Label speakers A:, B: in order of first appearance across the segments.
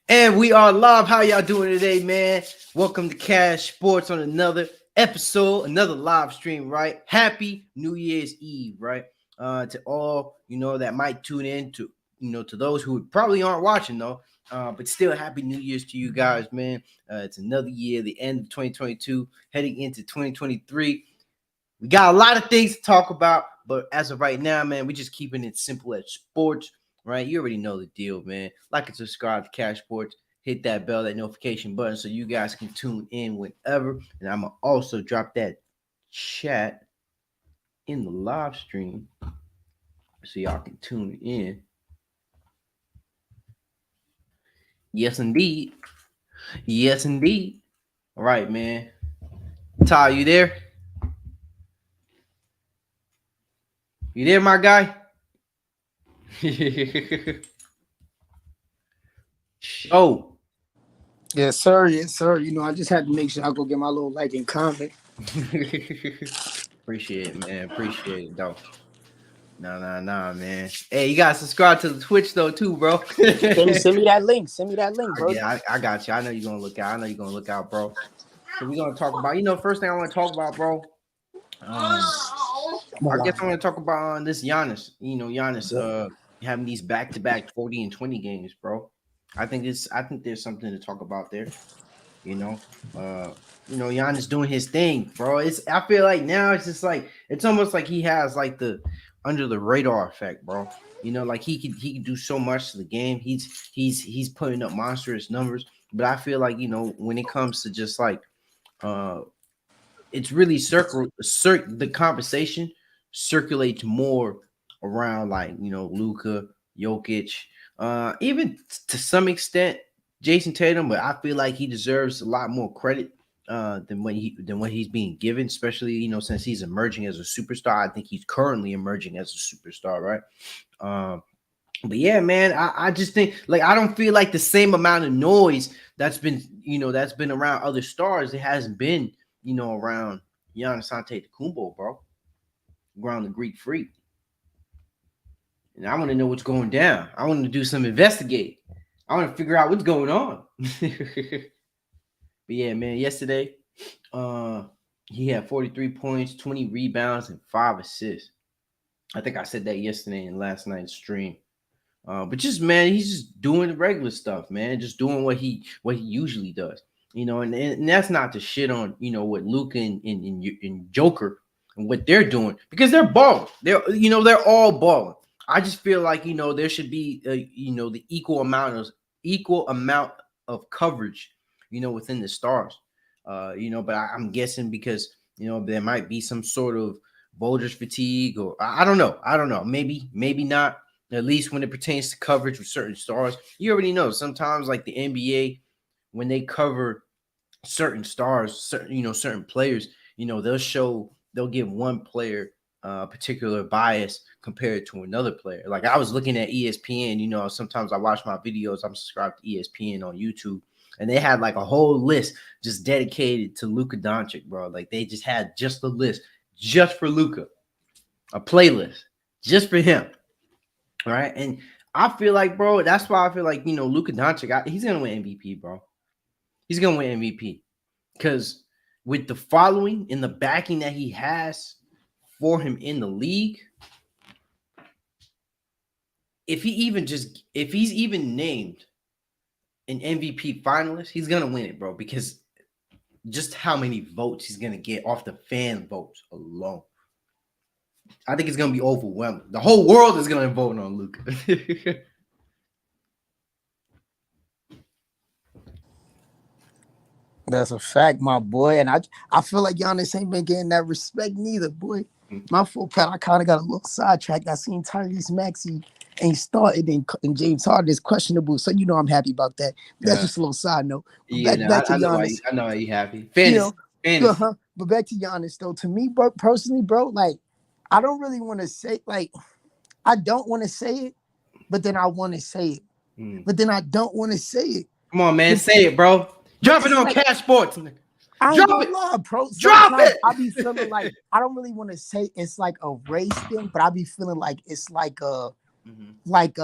A: And we are live. How y'all doing today, man? Welcome to Cash Sports on another episode, another live stream, right? Happy New Year's Eve, right? To all, that might tune in to, to those who probably aren't watching though. But still happy New Year's to you guys, man. It's another year, the end of 2022, heading into 2023. We got a lot of things to talk about, but as of right now, man, we're just keeping it simple as sports, right? You already know the deal, man. Like and subscribe to Cash Sports. Hit that bell, that notification button, so you guys can tune in whenever. And I'm gonna also drop that chat in the live stream so y'all can tune in. Yes, indeed. Yes, indeed. All right, man. Ty, you there? You there, my guy? Show.
B: Yes, sir. Yes, sir. I just had to make sure I go get my little like and comment.
A: Appreciate it, man. Appreciate it, though. Nah, man. Hey, you gotta subscribe to the Twitch though, too, bro.
B: Send me that link. Send me that link, bro.
A: Yeah, I got you. I know you're gonna look out. I know you're gonna look out, bro. So we're gonna talk about, first thing I want to talk about, bro. I guess I'm gonna talk about this Giannis. Giannis having these back-to-back 40 and 20 games, bro. I think there's something to talk about there. Giannis doing his thing, bro. I feel like now it's just like it's almost like he has like the under the radar effect, bro. Like he could do so much to the game. He's putting up monstrous numbers, but I feel like when it comes to just like it's really the conversation circulates more around like Luka, Jokic, even to some extent Jason Tatum, but I feel like he deserves a lot more credit than what he's being given, especially since he's emerging as a superstar. I think he's currently emerging as a superstar, right? But yeah, man, I just think like I don't feel like the same amount of noise that's been around other stars. It hasn't been around Giannis Antetokounmpo, bro, around the Greek Freak. And I want to know what's going down. I want to do some investigate. I want to figure out what's going on. But yeah, man, yesterday, he had 43 points, 20 rebounds, and 5 assists. I think I said that yesterday in last night's stream. But just man, he's just doing the regular stuff, man. Just doing what he usually does. And that's not to shit on what Luka and Joker and what they're doing because they're balling. They're all balling. I just feel like there should be the equal amount of coverage within the stars. But I'm guessing because there might be some sort of voters fatigue or I don't know. Maybe not. At least when it pertains to coverage with certain stars, you already know. Sometimes, like the NBA, when they cover certain stars, certain players, they'll give one player a particular bias compared to another player. Like I was looking at ESPN. Sometimes I watch my videos. I'm subscribed to ESPN on YouTube, and they had like a whole list just dedicated to Luka Doncic, bro. Like they just had just a list just for Luka, a playlist just for him. Right. And I feel like, bro, that's why I feel like, Luka Doncic, he's going to win MVP, bro. He's going to win MVP because with the following and the backing that he has for him in the league, if he's even named an MVP finalist, he's going to win it, bro, because just how many votes he's going to get off the fan votes alone. I think it's going to be overwhelming. The whole world is going to vote on Luka.
B: That's a fact, my boy. And I feel like Giannis ain't been getting that respect neither, boy. My full pat, I kind of got a little sidetracked. I seen Tyrese Maxey ain't started and James Harden is questionable. So I'm happy about that. That's just a little side note. But back to Giannis.
A: I know why you happy. Fantasy.
B: But back to Giannis though. To me, personally, bro, like I don't really want to say I don't want to say it, but then I want to say it. But then I don't want to say it.
A: Come on, man, say it, bro. Drop it on Cash Sports.
B: I ain't gonna lie, bro.
A: Drop it.
B: I be feeling like I don't really want to say it's like a race thing, but I be feeling like it's like
A: Mm-hmm.
B: Like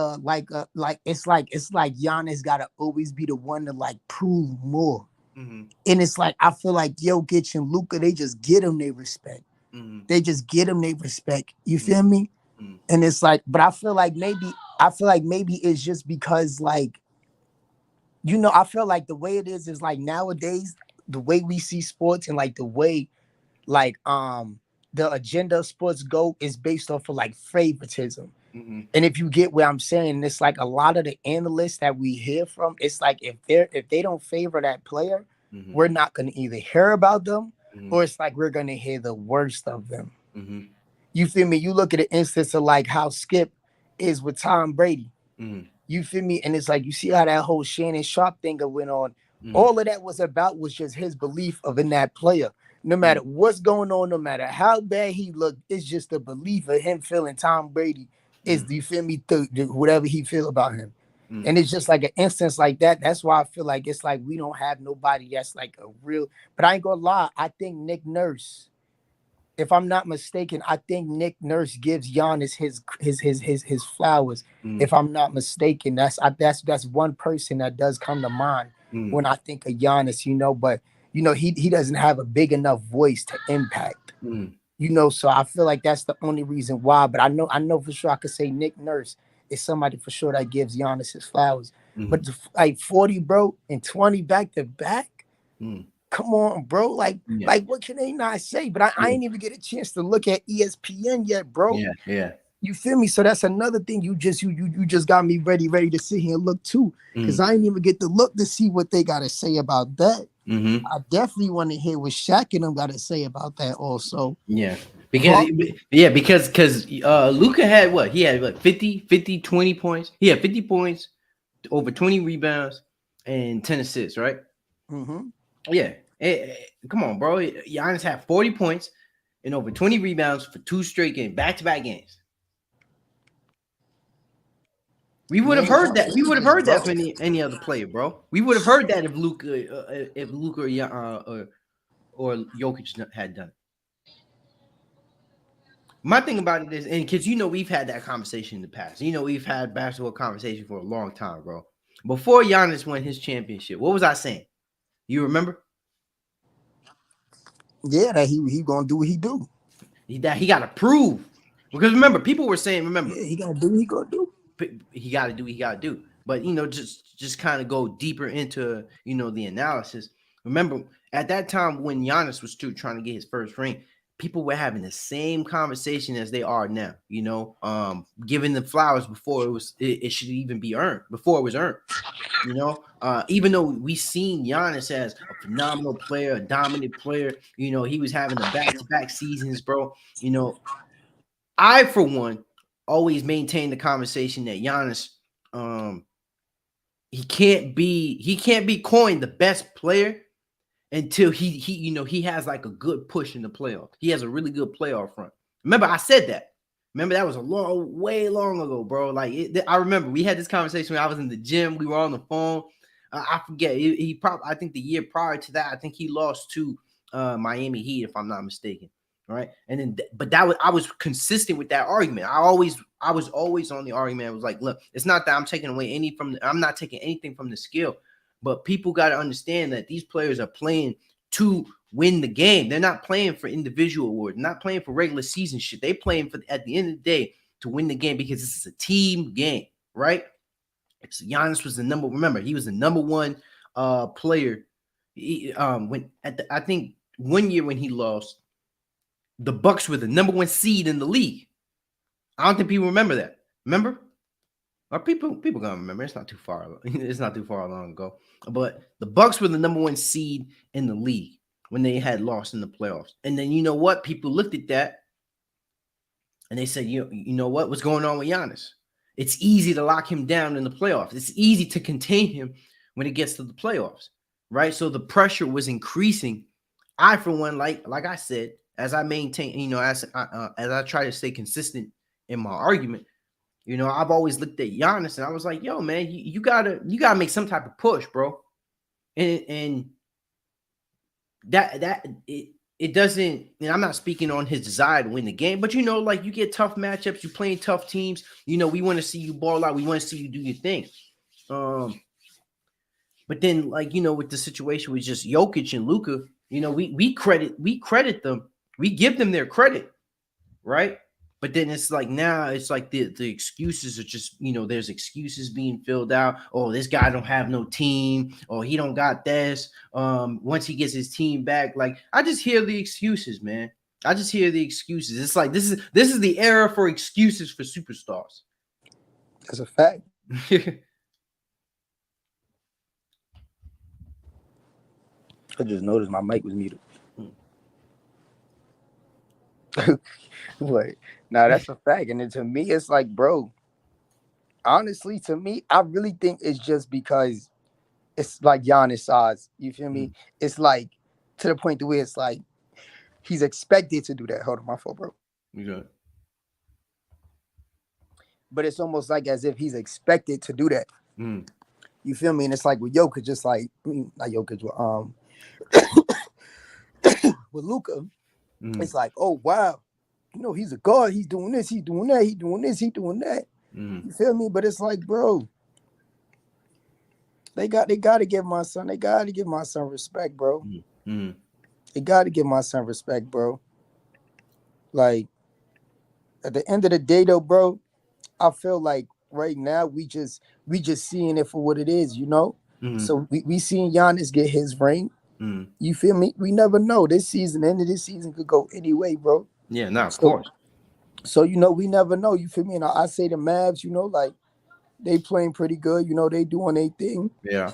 B: Giannis gotta always be the one to like prove more.
A: Mm-hmm.
B: And it's like I feel like Jokic and Luka, they just get them they respect.
A: Mm-hmm.
B: They just get them they respect. You
A: Mm-hmm.
B: feel me?
A: Mm-hmm.
B: And it's like, but I feel like maybe it's just because like, I feel like the way it is like nowadays, the way we see sports and like the way like the agenda of sports go is based off of like favoritism.
A: Mm-hmm.
B: And if you get what I'm saying, it's like a lot of the analysts that we hear from, it's like if they don't favor that player,
A: Mm-hmm.
B: we're not gonna either hear about them
A: Mm-hmm.
B: or it's like we're gonna hear the worst of them.
A: Mm-hmm.
B: You feel me? You look at the instance of like how Skip is with Tom Brady.
A: Mm-hmm.
B: You feel me? And it's like you see how that whole Shannon Sharp thing that went on.
A: Mm-hmm.
B: All of that was about was just his belief of in that player. No matter what's going on, no matter how bad he looked, it's just the belief of him feeling Tom Brady is,
A: Mm-hmm.
B: do you feel me? Whatever he feel about him.
A: Mm-hmm.
B: And it's just like an instance like that. That's why I feel like it's like we don't have nobody that's like a real. But I ain't gonna lie. I think Nick Nurse, if I'm not mistaken, I think Nick Nurse gives Giannis his flowers.
A: Mm-hmm.
B: If I'm not mistaken, that's one person that does come to mind
A: Mm-hmm.
B: when I think of Giannis. But he doesn't have a big enough voice to impact.
A: Mm-hmm.
B: So I feel like that's the only reason why. But I know for sure I could say Nick Nurse is somebody for sure that gives Giannis his flowers.
A: Mm-hmm.
B: But like 40, bro, and 20 back to back.
A: Mm-hmm.
B: Come on, bro. Like,
A: Yeah.
B: like what can they not say? But I
A: Yeah.
B: ain't even get a chance to look at ESPN yet, bro.
A: Yeah. Yeah.
B: You feel me? So that's another thing. You just got me ready to sit here and look too. Cause
A: Mm-hmm.
B: I ain't even get to look to see what they gotta say about that.
A: Mm-hmm.
B: I definitely want to hear what Shaq and them gotta say about that also.
A: Yeah. Because
B: Huh?
A: because Luca had what? He had what 20 points. He had 50 points, over 20 rebounds, and 10 assists, right?
B: Mm-hmm.
A: Yeah. Come on, bro. Giannis had 40 points and over 20 rebounds for two straight games, back-to-back games. We would have
B: Man,
A: heard that.
B: young
A: We would have
B: ages,
A: heard
B: bro.
A: that for any other player, bro. We would have heard that if Luca or Jokic had done it. My thing about it is, and because we've had that conversation in the past. We've had basketball conversation for a long time, bro. Before Giannis won his championship, what was I saying? You remember?
B: Yeah, that he gonna do what he do.
A: That he got to prove. Because remember, people were saying, remember,
B: Yeah, he gonna do what he gonna do.
A: he got to do what he got to do. But just kind of go deeper into the analysis. Remember, at that time when Giannis was trying to get his first ring, people were having the same conversation as they are now. Giving the flowers before it should even be earned, before it was earned. Even though we seen Giannis as a phenomenal player, a dominant player, he was having the back-to-back seasons, bro. I, for one, always maintain the conversation that Giannis, um, he can't be coined the best player until he has like a good push in the playoff. He has a really good playoff run. Remember, I said that. Remember, that was way long ago, bro. Like I remember we had this conversation when I was in the gym. We were on the phone. I forget. He probably. I think the year prior to that, I think he lost to Miami Heat, if I'm not mistaken. Right, and then, but I was consistent with that argument. I was always on the argument. I was like, look, it's not that I'm taking away I'm not taking anything from the skill, but people got to understand that these players are playing to win the game. They're not playing for individual awards, not playing for regular season shit. They playing for at the end of the day to win the game because this is a team game, right? So Giannis was remember, he was the number one player. I think one year when he lost, the Bucks were the number one seed in the league. I don't think people remember that. Remember? Or people gonna remember. It's not too far. It's not too far long ago. But the Bucks were the number one seed in the league when they had lost in the playoffs. And then you know what? People looked at that and they said, you know what's going on with Giannis? It's easy to lock him down in the playoffs. It's easy to contain him when it gets to the playoffs, right? So the pressure was increasing. I, for one, like I said, as I maintain, as I try to stay consistent in my argument, I've always looked at Giannis and I was like, yo, man, you gotta make some type of push, bro. And it doesn't, and I'm not speaking on his desire to win the game, but like you get tough matchups, you're playing tough teams. We want to see you ball out, we want to see you do your thing. But then, like, with the situation with just Jokic and Luka, we credit them, we give them their credit, right? But then it's like now it's like the excuses are just, there's excuses being filled out. Oh, this guy don't have no team. Oh, he don't got this. Once he gets his team back, like I just hear the excuses, man. I just hear the excuses. It's like this is the era for excuses for superstars.
B: That's a fact. I just noticed my mic was muted. Wait, now that's a fact. And then to me, it's like, bro, honestly, to me, I really think it's just because it's like Giannis size. You feel me? It's like to the point to where it's like he's expected to do that. Hold on, my fault, bro.
A: Okay.
B: But it's almost like as if he's expected to do that. You feel me? And it's like with Jokic, just like not Jokic, with Luka, it's like, oh wow, he's a guard. He's doing this. He's doing that. He's doing this. He's doing that. You feel me? But it's like, bro, they got to give my son. They got to give my son respect, bro. They got to give my son respect, bro. Like at the end of the day, though, bro, I feel like right now we just seeing it for what it is, So we seeing Giannis get his ring. You feel me? We never know. This season, end of this season could go any way, bro.
A: Yeah, no, of course.
B: So we never know. You feel me? And I say the Mavs, like they playing pretty good. They doing their thing.
A: Yeah.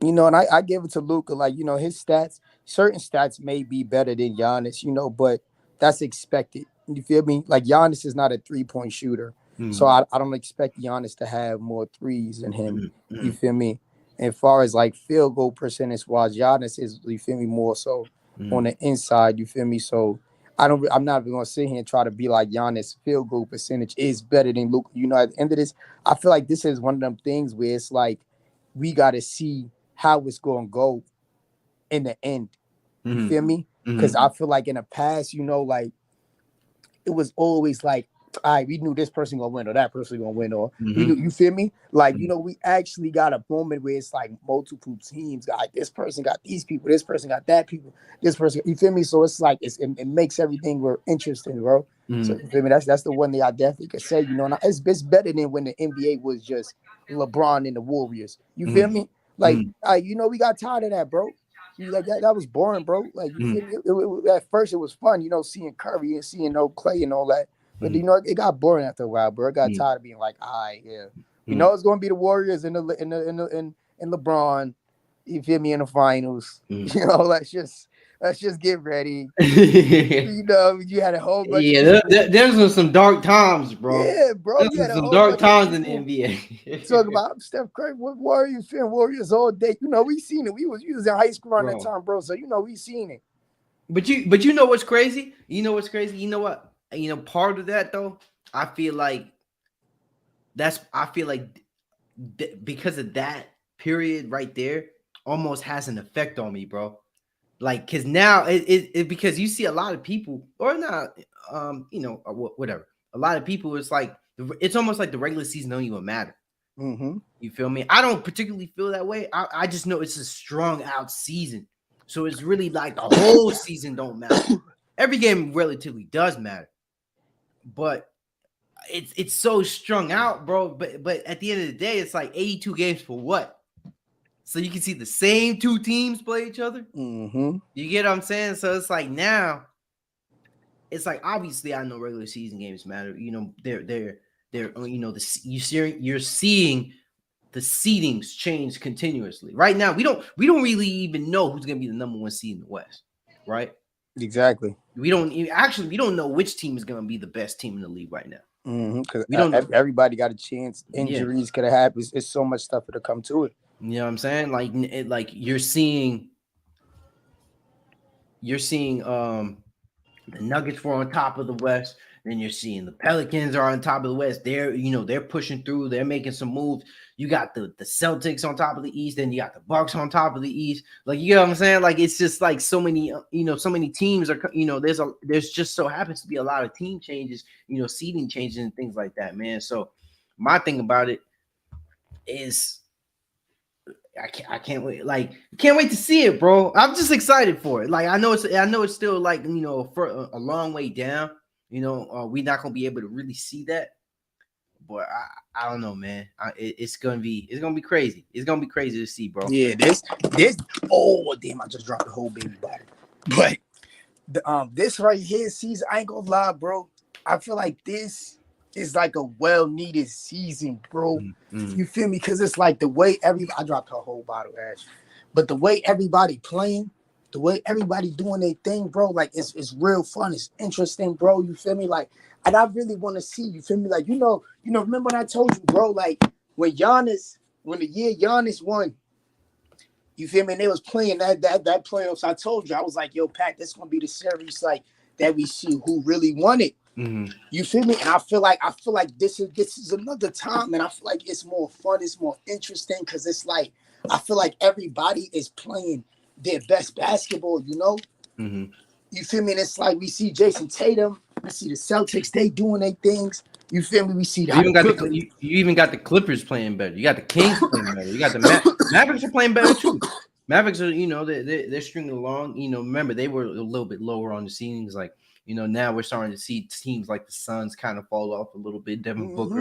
B: And I give it to Luka. Like his stats, certain stats may be better than Giannis. But that's expected. You feel me? Like Giannis is not a 3-point shooter, so I don't expect Giannis to have more threes than him. You feel me? As far as like field goal percentage wise, Giannis is, you feel me, more so on the inside. You feel me? So I'm not even gonna sit here and try to be like Giannis. Field goal percentage is better than Luka. At the end of this, I feel like this is one of them things where it's like we got to see how it's gonna go in the end. You feel me? Because I feel like in the past, like it was always like, all right, we knew this person gonna win or that person gonna win, or we knew, you feel me? Like, we actually got a moment where it's like multiple teams. Like this person got these people, this person got that people, this person, you feel me? So it's like it makes everything more interesting, bro. So you feel me? That's the one thing I definitely could say, and it's better than when the NBA was just LeBron and the Warriors. You feel me? Like, we got tired of that, bro. Like that was boring, bro. Like you feel me? At first it was fun, seeing Curry and seeing Clay and all that. But it got boring after a while, bro. It got tired of being like, all right, yeah. It's gonna be the Warriors and LeBron. You feel me, in the finals. Let's just get ready. You had a whole bunch
A: of there's some dark times, bro.
B: Yeah, bro. You had
A: some dark times in the NBA.
B: Talk about Steph Curry. What Warriors fan? Warriors all day. We seen it. We was in high school around that time, bro. So we seen it.
A: But you know what's crazy? You know what's crazy? You know what? Part of that though, I feel like because of that period right there, almost has an effect on me, bro. Like, cause now it because you see a lot of people, or not, whatever. A lot of people, it's like it's almost like the regular season don't even matter. You feel me? I don't particularly feel that way. I just know it's a strung out season, so it's really like the whole season don't matter. Every game relatively does matter. But it's so strung out, bro. But at the end of the day, it's like 82 games for what? So you can see the same two teams play each other. You get what I'm saying? So it's like now, it's like obviously I know regular season games matter. They're you're seeing the seedings change continuously. Right now, we don't really even know who's gonna be the number one seed in the West, right?
B: Exactly.
A: We don't know which team is going to be the best team in the league right now.
B: Because everybody got a chance. Injuries could have happened. It's so much stuff to come to it.
A: You know what I'm saying? Like you're seeing the Nuggets were on top of the West. Then you're seeing the Pelicans are on top of the West. They're pushing through. They're making some moves. You got the Celtics on top of the East, and you got the Bucks on top of the East. Like, you know what I'm saying? Like, it's just like so many, so many teams are, there's just so happens to be a lot of team changes, seeding changes and things like that, man. So my thing about it is I can't wait. Like, can't wait to see it, bro. I'm just excited for it. Like, I know it's still like, for a long way down. We're not gonna be able to really see that. But I don't know, man. It's gonna be crazy. It's gonna be crazy to see, bro.
B: Yeah, this. Oh damn! I just dropped the whole baby bottle. But this right here, season. I ain't gonna lie, bro. I feel like this is like a well-needed season, bro.
A: Mm-hmm.
B: You feel me? Because it's like the way I dropped a whole bottle, Ash. But the way everybody playing, the way everybody doing their thing, bro, like it's real fun. It's interesting, bro. You feel me? Like, and I really want to see, you feel me? Like, remember when I told you, bro, like when the year Giannis won, you feel me? And they was playing that playoffs. I told you, I was like, yo, Pat, this gonna be the series like that we see who really won it.
A: Mm-hmm.
B: You feel me? And I feel like this is another time, and I feel like it's more fun, it's more interesting, because it's like I feel like everybody is playing their best basketball,
A: Mm-hmm.
B: You feel me? And it's like we see Jason Tatum, we see the Celtics, they doing their things. You feel me? We see
A: you even got the Clippers playing better. You got the Kings playing better. You got the Mavericks are playing better too. Mavericks are, they're stringing along. Remember, they were a little bit lower on the ceilings. Like, now we're starting to see teams like the Suns kind of fall off a little bit. Devin Booker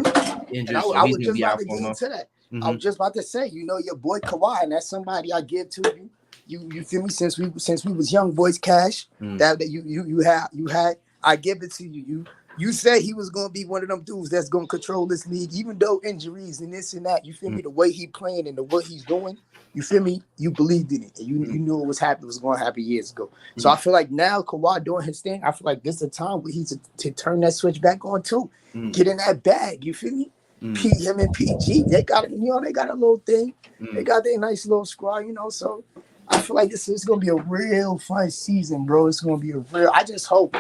A: injured,
B: and
A: so
B: I
A: he's
B: was
A: gonna
B: just
A: be
B: about
A: out
B: to
A: for
B: get
A: a
B: into that.
A: Mm-hmm.
B: I was just about to say, your boy Kawhi, and that's somebody I give to you. You feel me? Since we was young boys, Cash. That you had. I give it to you. You said he was gonna be one of them dudes that's gonna control this league, even though injuries and this and that. You feel me? The way he playing and the what he's doing. You feel me? You believed in it, and you knew it was going to happen years ago. So I feel like now Kawhi doing his thing. I feel like this is a time where he's to turn that switch back on too. Get in that bag. You feel me? Him and PG, they got they got a little thing. They got their nice little squad, So I feel like this is gonna be a real fun season, bro. It's gonna be a real. I just hope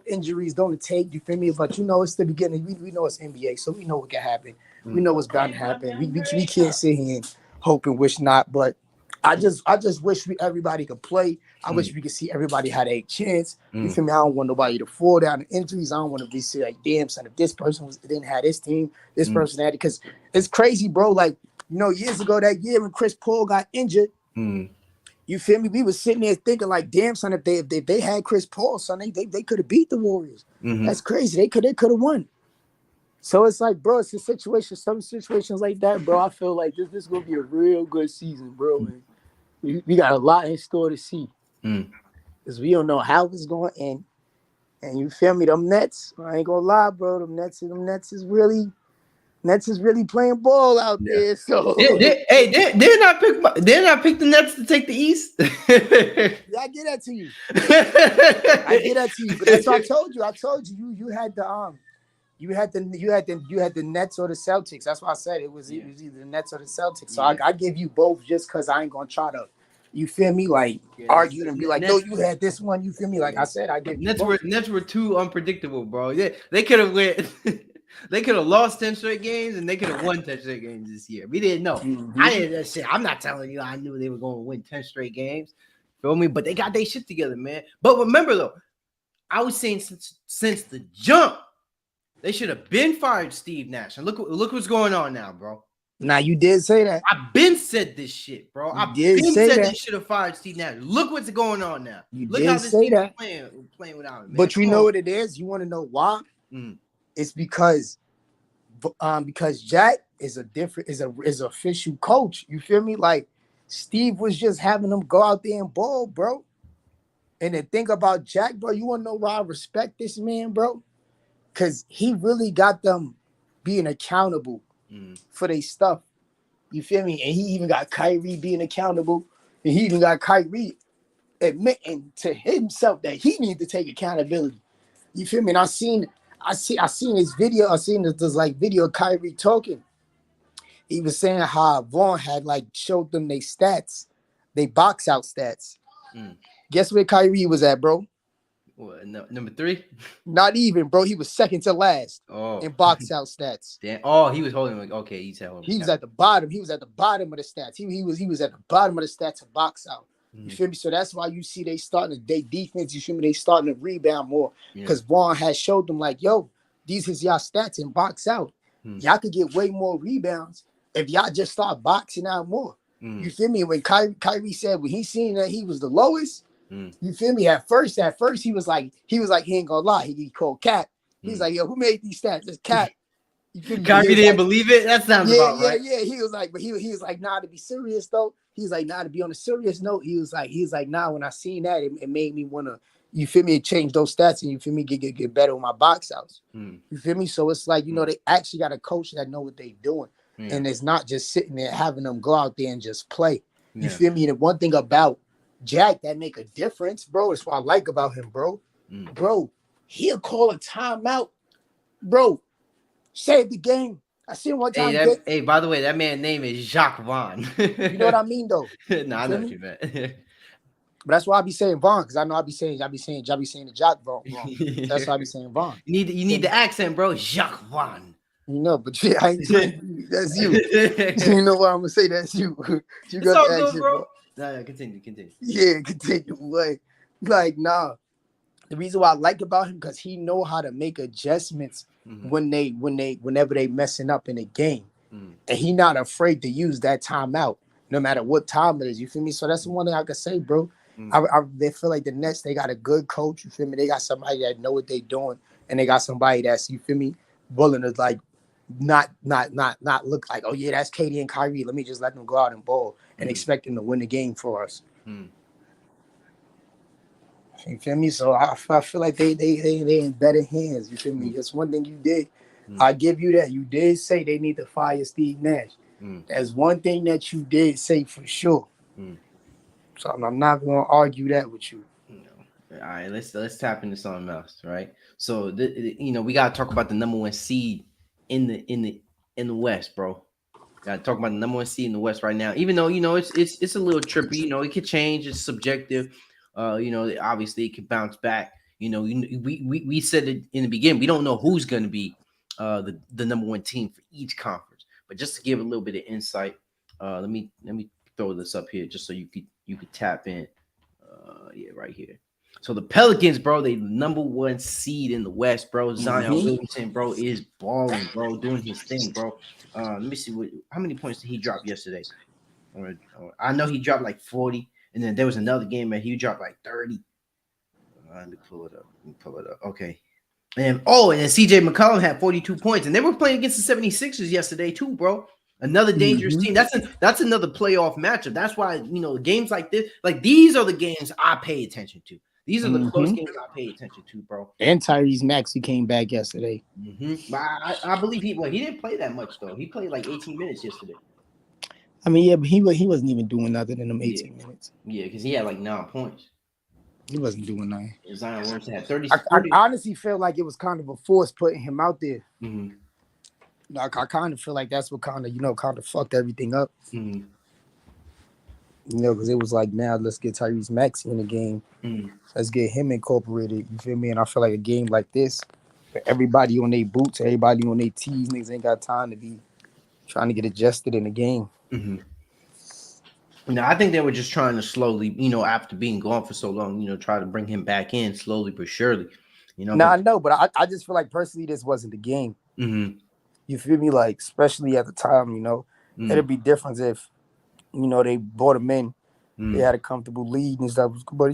B: injuries don't take. You feel me? But it's the beginning. We know it's NBA, so we know what can happen. We know what's bound to happen. We can't sit here and hope and wish not. But I just wish everybody could play. I wish we could see everybody had a chance. You feel me? I don't want nobody to fall down in injuries. I don't want to be like, damn, son, if this person didn't have this team, this person had it. Because it's crazy, bro. Like, years ago, that year when Chris Paul got injured, you feel me? We was sitting there thinking like, damn, son, if they had Chris Paul, son, they could have beat the Warriors. That's crazy. They could have won. So it's like, bro, it's a situation. Some situations like that, bro. I feel like this is gonna be a real good season, bro. And we got a lot in store to see, because we don't know how it's going to end. And you feel me? Them Nets, I ain't gonna lie, bro. Them Nets is really playing ball out there. So
A: they're not pick the Nets to take the East.
B: Yeah, I get that to you. But that's what I told you. You had the You had the Nets or the Celtics. That's why I said it was either the Nets or the Celtics. So I give you both just because I ain't gonna try to, you feel me, like argue and be like, no, you had this one. You feel me? Like I said, I give you both.
A: Nets were too unpredictable, bro. Yeah, they could have they could have lost 10 straight games and they could have won 10 straight games this year. We didn't know. I didn't shit. I'm not telling you I knew they were going to win 10 straight games. Feel me? But they got their shit together, man. But remember though, I was saying since the jump, they should have been fired Steve Nash. And look what's going on now, bro.
B: Now you did say that.
A: I've been said this shit, bro. I've been said they should have fired Steve Nash. Look what's going on now. Look how this team is playing without him.
B: But you know what it is? You want to know why? It's because Jack is a official coach. You feel me? Like Steve was just having them go out there and ball, bro. And then think about Jack, bro. You want to know why I respect this man, bro? Because he really got them being accountable for their stuff. You feel me? And he even got Kyrie being accountable. And he even got Kyrie admitting to himself that he needs to take accountability. You feel me? And I seen his video. I seen this like video of Kyrie talking. He was saying how Vaughn had like showed them their stats, they box out stats. Guess where Kyrie was at, bro?
A: What, number 3?
B: Not even, bro. He was second to last
A: Oh,
B: in box out stats.
A: damn. Oh, he was holding. Like, okay, he's holding.
B: He was at the bottom. He was at the bottom of the stats. He was at the bottom of the stats of box out. You feel me? So that's why you see they starting they defense. You feel me? They starting to rebound more because Vaughn has showed them like, yo, these is y'all stats in box out. Y'all could get way more rebounds if y'all just start boxing out more. You feel me? When Kyrie said when he seen that he was the lowest, you feel me? At first he was like he ain't gonna lie. He called Cap. He's like, yo, who made these stats? It's Cap. You feel me?
A: Kyrie didn't believe it. That sounds about right.
B: Yeah. He was like, but he was like, nah, to be serious though. He was like, nah, to be on a serious note. He was like, nah. When I seen that, it made me wanna, you feel me, change those stats and you feel me, get better with my box outs. You feel me? So it's like, you know, they actually got a coach that know what they doing, and it's not just sitting there having them go out there and just play. You feel me? And the one thing about Jack that make a difference, bro, that's what I like about him, bro. Bro, he'll call a timeout, bro. Save the game. I seen one time.
A: Hey, by the way, that man's name is Jacques Vaughn.
B: You know what I mean, though.
A: No, I know what you meant.
B: But that's why I be saying Vaughn, because I know I be saying the Jacques Vaughn wrong. That's why I be saying Vaun.
A: You need the accent, bro. Jacques Vaughn.
B: You know, but yeah, I ain't doing that's you. You know what I'm gonna say? That's you. You got the accent, bro.
A: No, continue.
B: Yeah, continue. Like, nah. The reason why I like about him because he know how to make adjustments whenever they messing up in a game, and he not afraid to use that timeout no matter what time it is. You feel me? So that's the one thing I can say, bro. They feel like the Nets, they got a good coach. You feel me? They got somebody that know what they doing, and they got somebody that's, you feel me, willing to like not look like, oh yeah, that's KD and Kyrie. Let me just let them go out and ball and expect them to win the game for us. You feel me? So I feel like they in better hands. You feel me? That's one thing you did. I give you that. You did say they need to fire Steve Nash. That's one thing that you did say for sure. So I'm not gonna argue that with you.
A: All right, let's tap into something else, right? So we gotta talk about the number 1 seed in the West, bro. Gotta talk about the number 1 seed in the West right now. Even though it's a little trippy, it could change. It's subjective. Obviously it could bounce back. We said it in the beginning. We don't know who's going to be the number 1 team for each conference. But just to give a little bit of insight, let me throw this up here just so you could tap in. Right here. So the Pelicans, bro, they number 1 seed in the West, bro. Zion Williamson, bro, is balling, bro, doing his thing, bro. Let me see how many points did he drop yesterday? I know he dropped like 40. And then there was another game where he dropped like 30. Let me pull it up. Okay. And then CJ McCollum had 42 points. And they were playing against the 76ers yesterday too, bro. Another dangerous team. That's another playoff matchup. That's why, games like this, like these are the games I pay attention to. These are the close games I pay attention to, bro.
B: And Tyrese Maxey came back yesterday.
A: But I believe he didn't play that much though. He played like 18 minutes yesterday.
B: I mean, yeah, but he wasn't even doing nothing in them 18 minutes.
A: Yeah, because he had like 9 points.
B: He wasn't doing nothing.
A: Zion Williamson had 30.
B: I honestly feel like it was kind of a force putting him out there. I kind of feel like that's what kind of fucked everything up. Because it was like, now let's get Tyrese Maxey in the game. Let's get him incorporated. You feel me? And I feel like a game like this, everybody on their boots, everybody on their tees, niggas ain't got time to be trying to get adjusted in the game.
A: No, I think they were just trying to slowly, after being gone for so long, try to bring him back in slowly but surely.
B: I know, but I just feel like personally this wasn't the game. You feel me? Like, especially at the time, it'd be different if, they brought him in. They had a comfortable lead and stuff. But,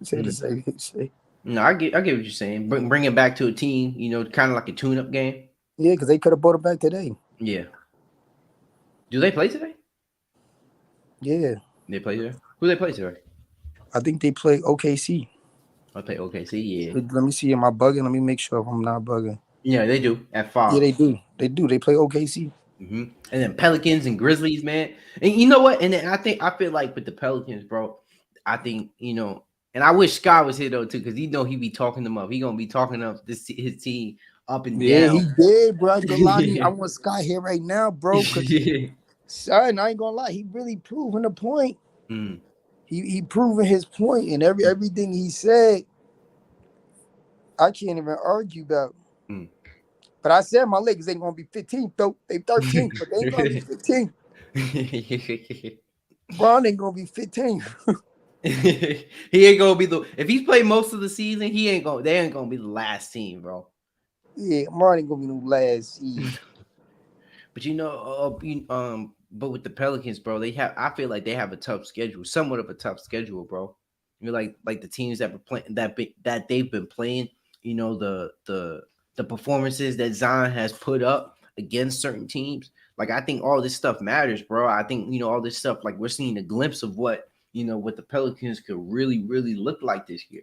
B: say the same shit.
A: No, I get what you're saying. Bring it back to a team, kind of like a tune-up game.
B: Yeah, because they could have brought it back today.
A: Yeah. Do they play today?
B: Yeah.
A: They play today? Who they play today?
B: I think they play OKC.
A: I play OKC, yeah.
B: Let me see. Am I bugging? Let me make sure if I'm not bugging.
A: Yeah, they do at 5.
B: Yeah, they do. They play OKC.
A: And then Pelicans and Grizzlies, man. And you know what? And then I feel like with the Pelicans, bro, I think, and I wish Sky was here though too, because he'd be talking them up. He gonna be talking up his team up and down.
B: Yeah, he did, bro. I ain't gonna lie to you. I want Sky here right now, bro. Son, I ain't gonna lie, he really proving the point. He proving his point, and everything he said, I can't even argue about.
A: Mm.
B: But I said my Lakers ain't gonna be 15th though. They 13th, but they ain't gonna be 15th. Bron ain't gonna be 15th.
A: He ain't gonna be the if he's played most of the season, they ain't gonna be the last team, bro.
B: Yeah, Bron ain't gonna be no last seed.
A: But but with the Pelicans, bro, I feel like they have a tough schedule, somewhat of a tough schedule, bro. Like the teams that were playing that they've been playing, the performances that Zion has put up against certain teams. Like I think all this stuff matters, bro. I think all this stuff, like we're seeing a glimpse of what the Pelicans could really, really look like this year.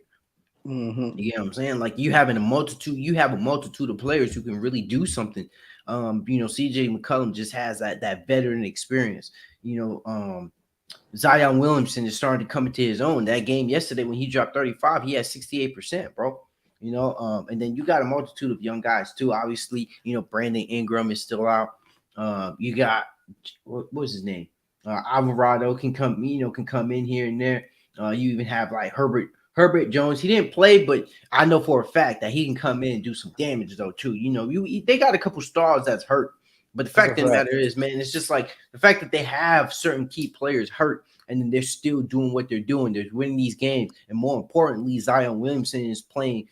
B: Mm-hmm.
A: You know what I'm saying? Like you have a multitude of players who can really do something. CJ McCollum just has that veteran experience. Zion Williamson is starting to come into his own. That game yesterday when he dropped 35, he had 68%, bro. And then you got a multitude of young guys too. Obviously, Brandon Ingram is still out. You got what was his name? Alvarado can come in here and there. You even have like Herbert Jones. He didn't play, but I know for a fact that he can come in and do some damage though too. They got a couple stars that's hurt. But the fact of the matter is, man, it's just like the fact that they have certain key players hurt and then they're still doing what they're doing. They're winning these games. And more importantly, Zion Williamson is playing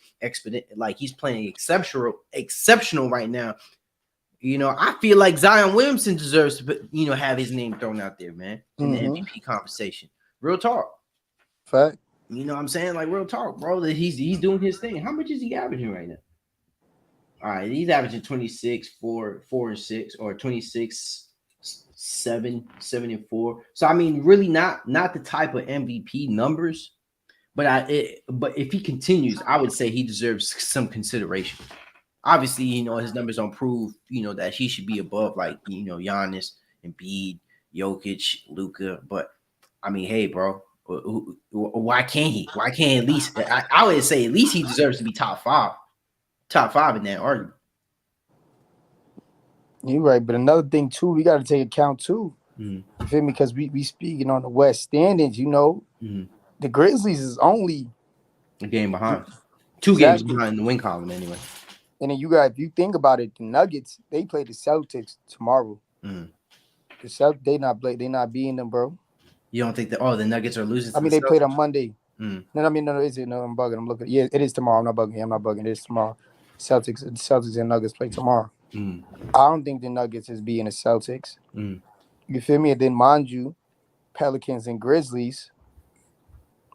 A: he's playing exceptional right now. I feel like Zion Williamson deserves to, have his name thrown out there, man, in the MVP conversation. Real talk.
B: Fact.
A: You know what I'm saying? Like real talk, bro. That he's doing his thing. How much is he averaging right now? All right, he's averaging 26, 4 and 6, or 26, 7 and 4. So I mean, really not the type of MVP numbers, but if he continues, I would say he deserves some consideration. Obviously, his numbers don't prove, that he should be above like, Giannis, Embiid, Jokic, Luka. But I mean, hey, bro, why can't he? Why can't at least? I would say at least he deserves to be top five in that argument.
B: You're right, but another thing too, we got to take account too.
A: Mm-hmm.
B: You feel me? Because we speaking on the West standings,
A: Mm-hmm.
B: the Grizzlies is only
A: a game behind, 2
B: exactly.
A: games behind in the win column anyway.
B: And then if you think about it, the Nuggets they play the Celtics tomorrow.
A: Mm-hmm.
B: The Celtics they not beating them, bro.
A: You don't think that the Nuggets are losing?
B: I mean, they played on Monday.
A: Mm.
B: No, is it? No, I'm bugging. I'm looking. Yeah, it is tomorrow. I'm not bugging. It is tomorrow. Celtics and Nuggets play tomorrow.
A: Mm.
B: I don't think the Nuggets is beating the Celtics.
A: Mm.
B: You feel me? And then, mind you, Pelicans and Grizzlies,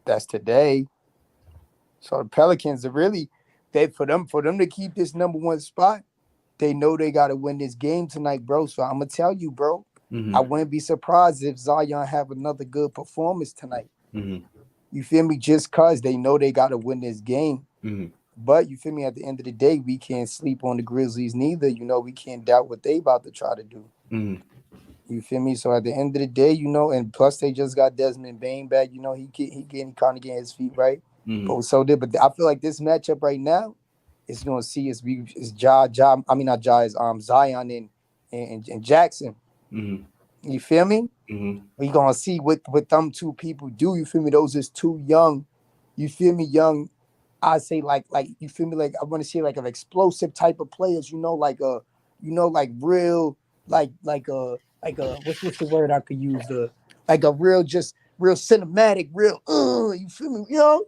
B: that's today. So the Pelicans are really, for them to keep this number 1 spot, they know they got to win this game tonight, bro. So I'm going to tell you, bro,
A: Mm-hmm.
B: I wouldn't be surprised if Zion have another good performance tonight.
A: Mm-hmm.
B: You feel me? Just because they know they got to win this game.
A: Mm-hmm.
B: But you feel me? At the end of the day, we can't sleep on the Grizzlies neither. We can't doubt what they about to try to do.
A: Mm-hmm.
B: You feel me? So at the end of the day, and plus they just got Desmond Bain back. He kind of getting his feet right.
A: Mm-hmm.
B: But I feel like this matchup right now is going to see is Zion and Jackson.
A: Mm-hmm.
B: You feel me?
A: Mm-hmm.
B: We gonna see what them two people do. You feel me? Those is too young. You feel me? Young. I say like you feel me? Like I want to see like an explosive type of players. Like real like what's the word I could use? Like a real cinematic, real you feel me? Real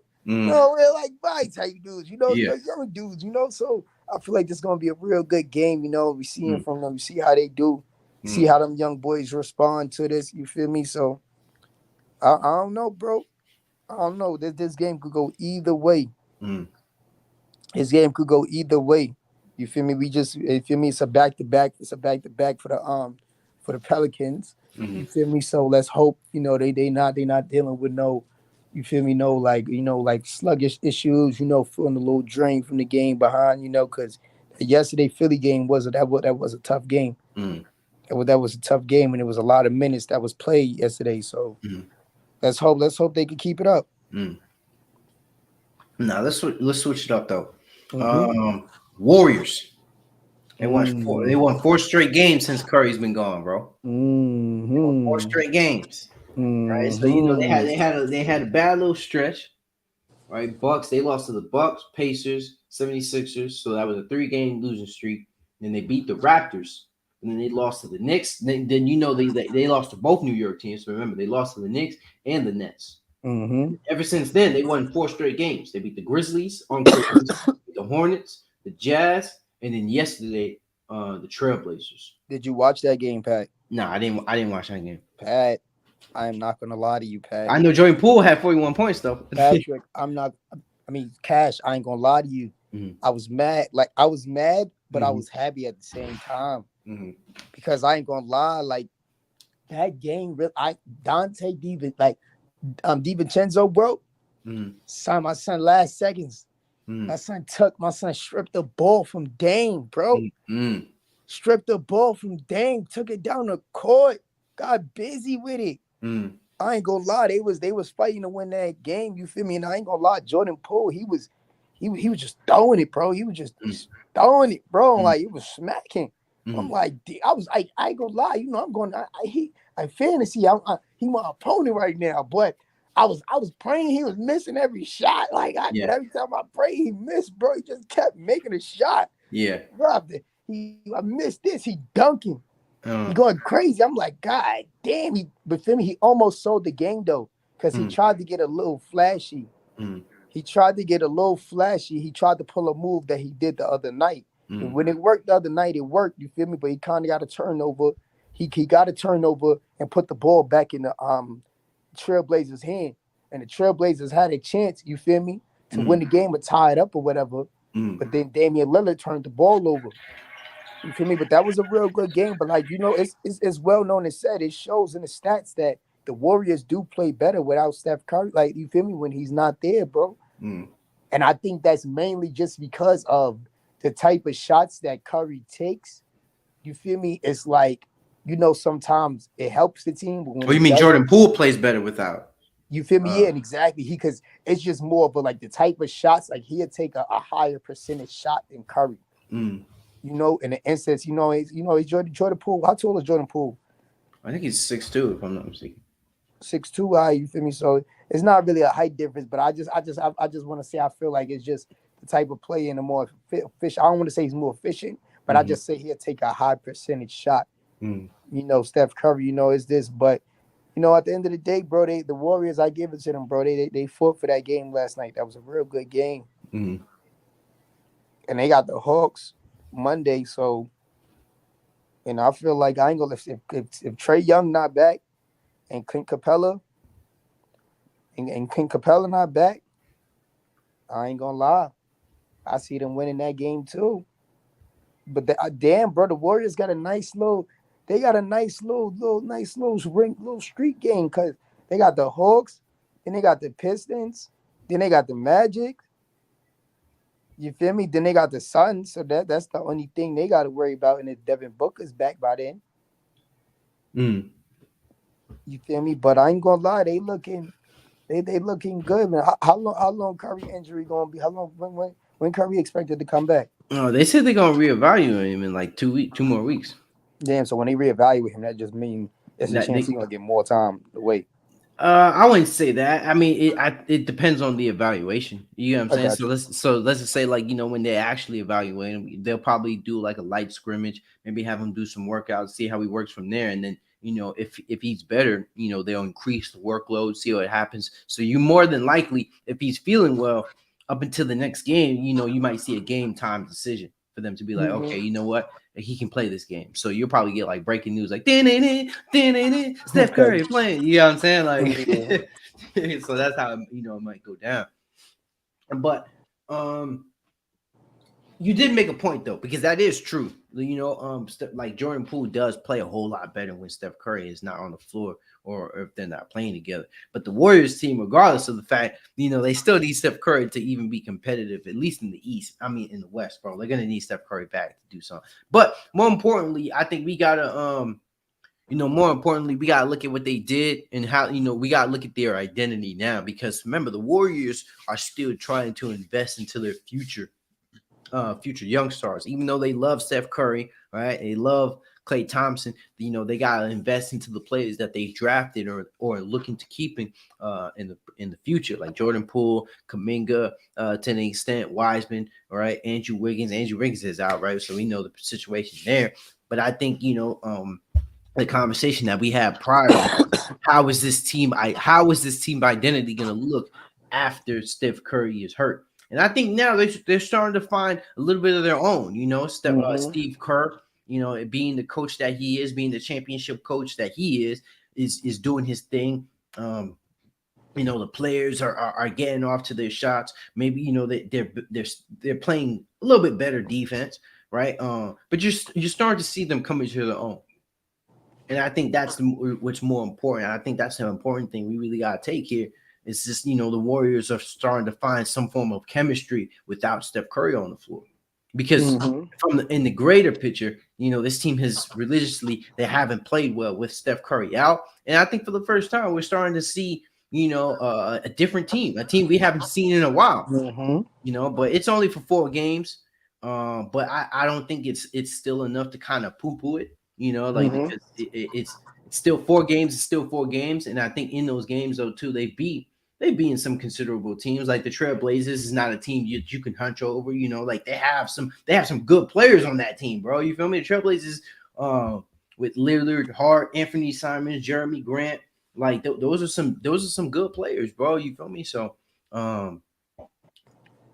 B: like vibes how you dudes.
A: Yeah.
B: Young dudes. So I feel like this is gonna be a real good game. We see them from them. We see how they do. See how them young boys respond to this. You feel me? So I don't know, bro. I don't know. This game could go either way.
A: Mm.
B: This game could go either way. You feel me? You feel me? It's a back-to-back. It's a back-to-back for the Pelicans.
A: Mm-hmm.
B: You feel me? So let's hope they not dealing with no, you feel me? No like sluggish issues. Feeling a little drain from the game behind. Because yesterday Philly game was a tough game.
A: Mm.
B: That was a tough game, and it was a lot of minutes that was played yesterday. So let's hope they can keep it up.
A: Now let's switch it up though.
B: Mm-hmm.
A: Warriors. They won 4 straight games since Curry's been gone, bro.
B: Mm-hmm.
A: 4 straight games.
B: Mm-hmm.
A: Right. So they had a bad little stretch. Right. Bucks, they lost to the Bucks, Pacers, 76ers. So that was a 3-game losing streak. Then they beat the Raptors. And then they lost to the Knicks. Then you know they lost to both New York teams. So remember, they lost to the Knicks and the Nets.
B: Mm-hmm.
A: Ever since then, they won 4 straight games. They beat the Grizzlies on Christmas, the Hornets, the Jazz, and then yesterday, the Trailblazers.
B: Did you watch that game, Pat?
A: No, I didn't. I didn't watch that game.
B: Pat, I am not gonna lie to you, Pat.
A: I know Jordan Poole had 41 points though.
B: Patrick, I'm not. I mean, Cash, I ain't gonna lie to you.
A: Mhm.
B: I was mad. Like I was mad, but I
A: Mhm.
B: was happy at the same time
A: Mm-hmm.
B: because I ain't gonna lie. Like that game, Dante DiVincenzo, bro.
A: Mm-hmm.
B: Son, my son, last seconds. My son stripped the ball from Dame, bro.
A: Mm-hmm.
B: Stripped the ball from Dame, took it down the court, got busy with it.
A: Mm-hmm.
B: I ain't gonna lie, they was fighting to win that game. You feel me? And I ain't gonna lie, Jordan Poole, he was just throwing it, bro. He was just throwing it, bro. Like it was smacking.
A: Mm-hmm.
B: I'm like, I ain't gonna lie, you know, I'm going. I fantasy. He my opponent right now, but I was praying he was missing every shot. Like every time I pray, he missed, bro. He just kept making a shot.
A: Yeah,
B: Bro, I missed this. He dunking. He going crazy. I'm like, God damn. But feel me, he almost sold the game though, because he tried to get a little flashy. He tried to get a little flashy. He tried to pull a move that he did the other night. And when it worked the other night, it worked. You feel me? But he kind of got a turnover. He got a turnover and put the ball back in the Trailblazers' hand. And the Trailblazers had a chance, you feel me, to win the game or tie it up or whatever. But then Damian Lillard turned the ball over. You feel me? But that was a real good game. But like, you know, it's well known and said, it shows in the stats that the Warriors do play better without Steph Curry. Like, you feel me? When he's not there, bro. And I think that's mainly just because of the type of shots that Curry takes. You feel me? It's like, you know, sometimes it helps the team. But when
A: you mean Jordan Poole plays better without?
B: You feel me? Yeah, and exactly. Because it's just more of like the type of shots, like he'll take a higher percentage shot than Curry. You know, in the instance, he's Jordan Poole. How tall is Jordan Poole?
A: I think he's 6'2", if I'm not mistaken.
B: 6'2", high, you feel me? So it's not really a height difference, but I just want to say I feel like it's just the type of play and the more efficient. I don't want to say he's more efficient, but I just say he'll take a high percentage shot. You know, Steph Curry, you know, is this, but you know, at the end of the day, bro, the Warriors, I give it to them, bro. They fought for that game last night. That was a real good game. And they got the Hawks Monday, so you know, I feel like I ain't gonna if Trey Young not back and Clint Capella not back, I ain't gonna lie, I see them winning that game too. But damn, bro, the Warriors got a nice little street game because they got the Hawks, then they got the Pistons, then they got the Magic. You feel me? Then they got the Suns, so that's the only thing they got to worry about. And if Devin Booker's back by then, you feel me? But I ain't gonna lie, they looking good, man. How long Curry injury gonna be? How long when Curry expected to come back?
A: Oh, they said they're gonna reevaluate him in like 2 more weeks.
B: Damn. So when they reevaluate him, that just means it's a chance he's gonna get more time to wait.
A: I wouldn't say that. I mean, it depends on the evaluation. You know what I'm saying? So let's just say, like, you know, when they actually evaluate him, they'll probably do like a light scrimmage, maybe have him do some workouts, see how he works from there, and then, you know, if he's better, you know, they'll increase the workload, see what happens. So you more than likely, if he's feeling well, up until the next game, you know, you might see a game time decision for them to be like, okay, you know what? He can play this game. So you'll probably get like breaking news like Steph Curry playing. You know what I'm saying? Like so that's how, you know, it might go down. But you did make a point though, because that is true. You know, like Jordan Poole does play a whole lot better when Steph Curry is not on the floor or if they're not playing together. But the Warriors team, regardless of the fact, you know, they still need Steph Curry to even be competitive, at least in the East. I mean, in the West, bro. They're gonna need Steph Curry back to do something. But more importantly, I think we gotta we gotta look at what they did and how, you know, we gotta look at their identity now, because remember, the Warriors are still trying to invest into their future young stars, even though they love Steph Curry, right? They love Klay Thompson, they gotta invest into the players that they've drafted or looking to keeping in the future, like Jordan Poole, Kuminga, to an extent, Wiseman, all right, Andrew Wiggins. Andrew Wiggins is out, right? So we know the situation there. But I think, the conversation that we had prior was how is this team identity going to look after Steph Curry is hurt? And I think now they're starting to find a little bit of their own. Steve Kerr, being the coach that he is, being the championship coach that he is doing his thing. The players are getting off to their shots. Maybe they're playing a little bit better defense, right? But you're starting to see them come into their own. And I think that's what's more important. I think that's the important thing we really got to take here. It's just, the Warriors are starting to find some form of chemistry without Steph Curry on the floor. Because in the greater picture, this team has they haven't played well with Steph Curry out. And I think for the first time, we're starting to see, a different team, a team we haven't seen in a while, but it's only for 4 games. But I don't think it's still enough to kind of poo-poo it. Because it's still 4 games. It's still 4 games, and I think in those games though too, they beat some considerable teams. Like the Trailblazers is not a team you can hunch over. Like they have some good players on that team, bro. You feel me? The Trailblazers, with Lillard, Hart, Anthony Simons, Jeremy Grant, like those are some good players, bro. You feel me? So, but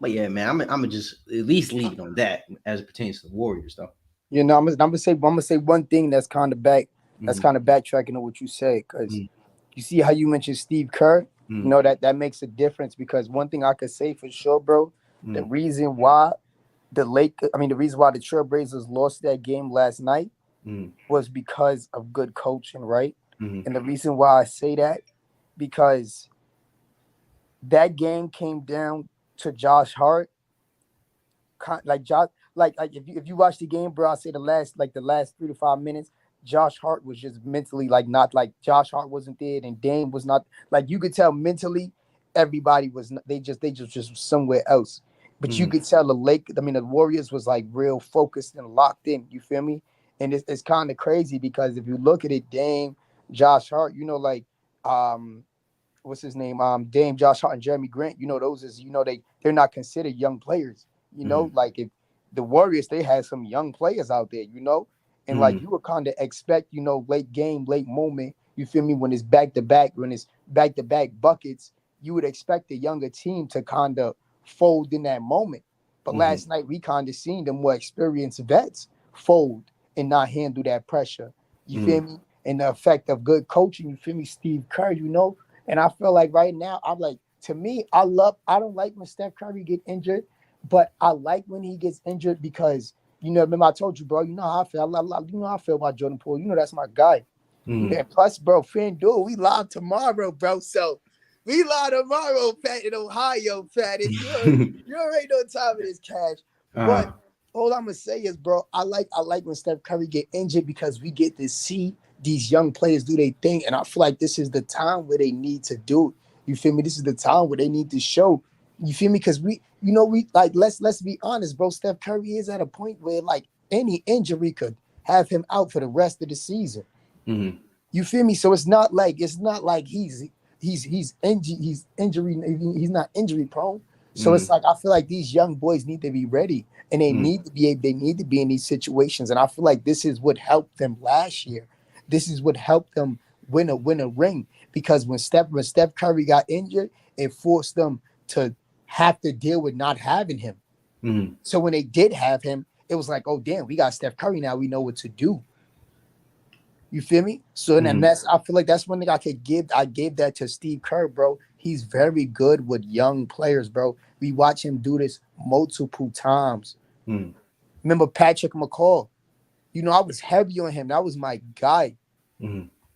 A: yeah, man, I'm gonna just at least leave it on that as it pertains to the Warriors, though.
B: I'm gonna say one thing that's kind of backtracking on what you say, because you see how you mentioned Steve Kerr. That makes a difference, because one thing I could say for sure, bro, the reason why the reason why the Trailblazers lost that game last night was because of good coaching, right? And the reason why I say that, because that game came down to Josh Hart. If you watch the game, bro, I say the last 3 to 5 minutes, Josh Hart was just mentally not Josh Hart wasn't there, and Dame was not, you could tell mentally everybody was they just somewhere else. But you could tell the Warriors was real focused and locked in. You feel me? And it's kind of crazy, because if you look at it, Dame, Josh Hart, what's his name? Dame, Josh Hart, and Jeremy Grant, those is, they're not considered young players. If the Warriors, they had some young players out there, and you would kind of expect, late game, late moment, you feel me, when it's back to back buckets, you would expect a younger team to kind of fold in that moment. But last night we kind of seen the more experienced vets fold and not handle that pressure. You feel me? And the effect of good coaching, you feel me, Steve Kerr, and I feel like right now, to me, I don't like when Steph Curry get injured, but I like when he gets injured, because, remember I told you, bro, how I feel. How I feel about Jordan Poole. That's my guy. And plus, bro, FanDuel, we live tomorrow, bro. So we live tomorrow, Pat, in Ohio, Pat. You already know what time it is, Cash. But all I'm gonna say is, bro, I like when Steph Curry get injured, because we get to see these young players do their thing, and I feel like this is the time where they need to do it. You feel me? This is the time where they need to show. You feel me? Because let's be honest, bro. Steph Curry is at a point where any injury could have him out for the rest of the season. You feel me? So it's not like he's not injury prone. So it's I feel like these young boys need to be ready, and they need to be in these situations. And I feel like this is what helped them last year. This is what helped them win a ring, because when Steph Curry got injured, it forced them to have to deal with not having him. So when they did have him, it was like, oh damn, we got Steph Curry now. We know what to do. You feel me? So and I feel like that's one thing I could give. I gave that to Steve Kerr, bro. He's very good with young players, bro. We watch him do this multiple times. Remember Patrick McCall? I was heavy on him. That was my guy.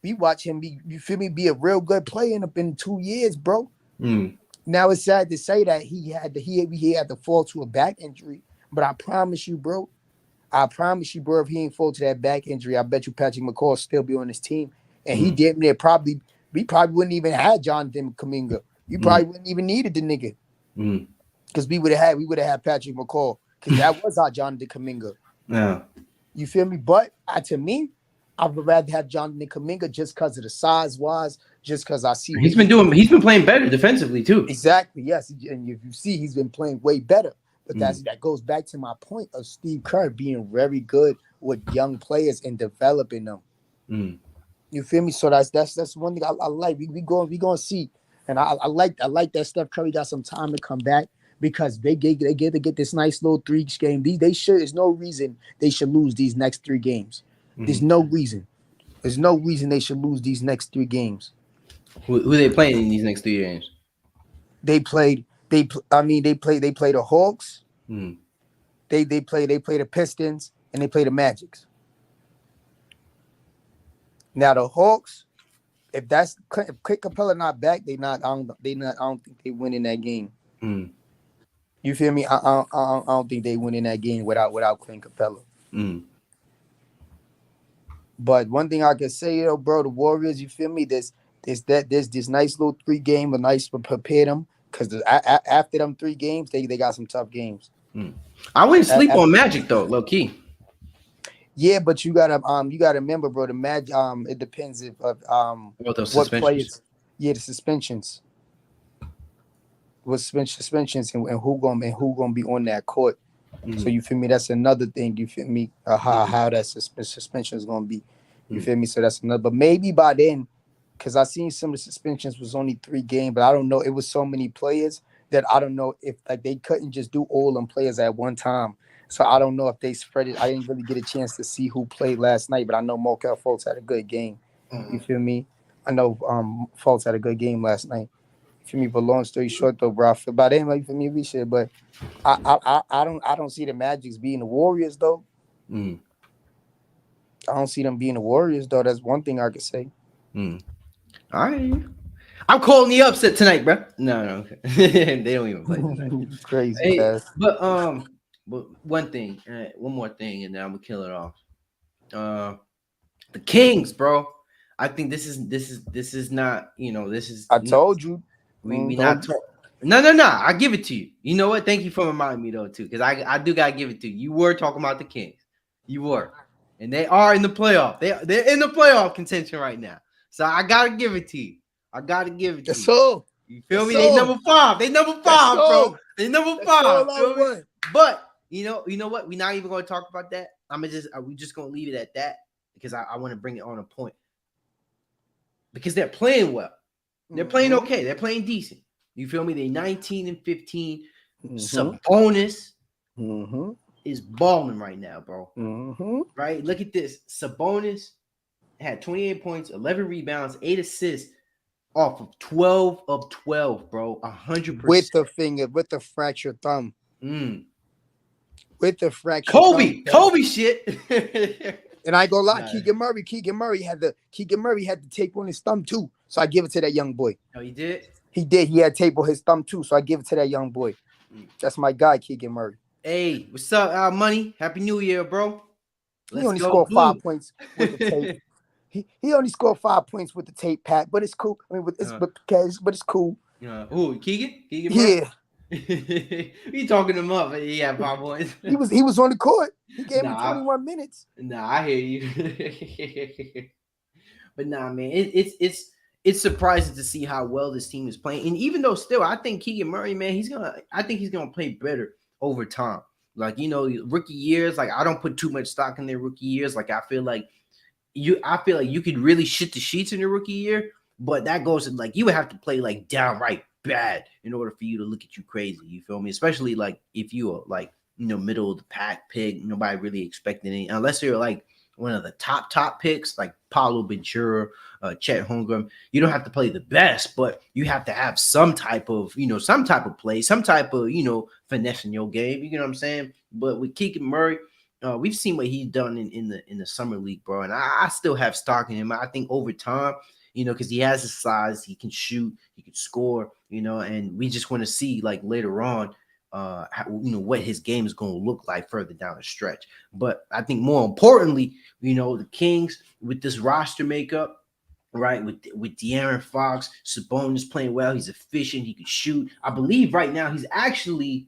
B: We watch him be a real good player in 2 years, bro. Now it's sad to say that he had to fall to a back injury, but I promise you, bro, if he ain't fall to that back injury, I bet you Patrick McCall still be on his team. And he did we probably wouldn't even have Jonathan Kuminga. You probably wouldn't even needed the nigga. Because we would have had Patrick McCall, because that was our Jonathan Kuminga.
A: Yeah.
B: You feel me? But to me, I would rather have Jonathan Kuminga just because of the size wise, just because I see what
A: He's been playing better defensively too.
B: exactly. Yes, and if you see, he's been playing way better. But
A: Mm.
B: that goes back to my point of Steve Kerr being very good with young players and developing them.
A: Mm.
B: You feel me? So that's one thing I like. We going to see, and I like that Steph Curry got some time to come back because they get to get this nice little 3 game. They should. There's no reason they should lose these next 3 games. There's
A: Mm.
B: no reason. There's no reason they should lose these next 3 games.
A: Who they playing in these next 3 games?
B: They played. They played the Hawks.
A: Mm.
B: They play the Pistons and they play the Magics. Now the Hawks, if Clint Capella not back, I don't think they win in that game.
A: Mm.
B: You feel me? I don't think they win in that game without Clint Capella.
A: Mm.
B: But one thing I can say, bro, the Warriors, you feel me? There's this nice little 3 game, a nice prepare them because after them 3 games, they got some tough games.
A: Mm. I wouldn't sleep on Magic though, low key.
B: Yeah, but you gotta remember, bro. The Magic, it depends if what players. Yeah, the suspensions. What suspensions and who gonna be on that court. Mm-hmm. So you feel me? That's another thing. You feel me? How that suspension is gonna be. You feel me? So that's another. But maybe by then, because I seen some of the suspensions was only 3 games, but I don't know. It was so many players that I don't know if like they couldn't just do all them players at one time. So I don't know if they spread it. I didn't really get a chance to see who played last night, but I know Markelle Fultz had a good game. Mm-hmm. You feel me? I know Fultz had a good game last night. You feel me? But long story short, though, bro, I feel about him. You feel me? We should, but I don't see the Magics being the Warriors though.
A: Mm.
B: I don't see them being the Warriors though. That's one thing I could say.
A: Mm. All right. I'm calling the upset tonight, bro. No. They don't even play tonight.
B: Crazy,
A: hey, but one more thing, and then I'm gonna kill it off. The Kings, bro. I think this is not. This is.
B: I told you.
A: We not talk. No. I give it to you. You know what? Thank you for reminding me though too, because I do gotta give it to you. You were talking about the Kings. You were, and they are in the playoff. They're in the playoff contention right now. So I gotta give it to you. I gotta give it to you.
B: So
A: you feel me? They number 5. They number 5, bro. They number 5. But you know what? We're not even gonna talk about that. We just gonna leave it at that because I want to bring it on a point. Because they're playing well. They're playing okay. They're playing decent. You feel me? They 19 and 15. Sabonis is balling right now, bro. Right? Look at this. Sabonis had 28 points, 11 rebounds, 8 assists off of 12 of 12, bro. 100%.
B: With the fractured thumb. With the fractured
A: Kobe shit.
B: And I ain't gonna lie, Keegan Murray had the tape on his thumb too. So I give it to that young boy.
A: Oh, he did?
B: He did. He had tape on his thumb too. So I give it to that young boy. That's my guy, Keegan Murray.
A: Hey, what's up, Money? Happy New Year, bro.
B: He only scored 5 points with the tape. He only scored 5 points with the tape, Pat. But it's cool. I mean, but it's cool.
A: Who? Keegan?
B: Yeah.
A: You talking him up? He had 5 points.
B: He was on the court. He gave him 21 minutes.
A: Nah, I hear you. But nah, man, it's surprising to see how well this team is playing. And even though still, I think Keegan Murray, man, I think he's gonna play better over time. Like, rookie years, like I don't put too much stock in their rookie years. Like I feel like you could really shit the sheets in your rookie year, but that goes to like you would have to play like downright bad in order for you to look at you crazy. You feel me? Especially like if you are like middle of the pack pick, nobody really expecting any, unless you're like one of the top picks like Paolo Ventura, Chet Holmgren. You don't have to play the best, but you have to have some type of play, some type of finesse in your game. You know what I'm saying? But with Keegan Murray, we've seen what he's done in the summer league, bro, and I still have stock in him. I think over time, because he has his size, he can shoot, he can score, and we just want to see like later on, what his game is going to look like further down the stretch. But I think more importantly, the Kings with this roster makeup, right, with De'Aaron Fox, Sabonis playing well, he's efficient, he can shoot. I believe right now he's actually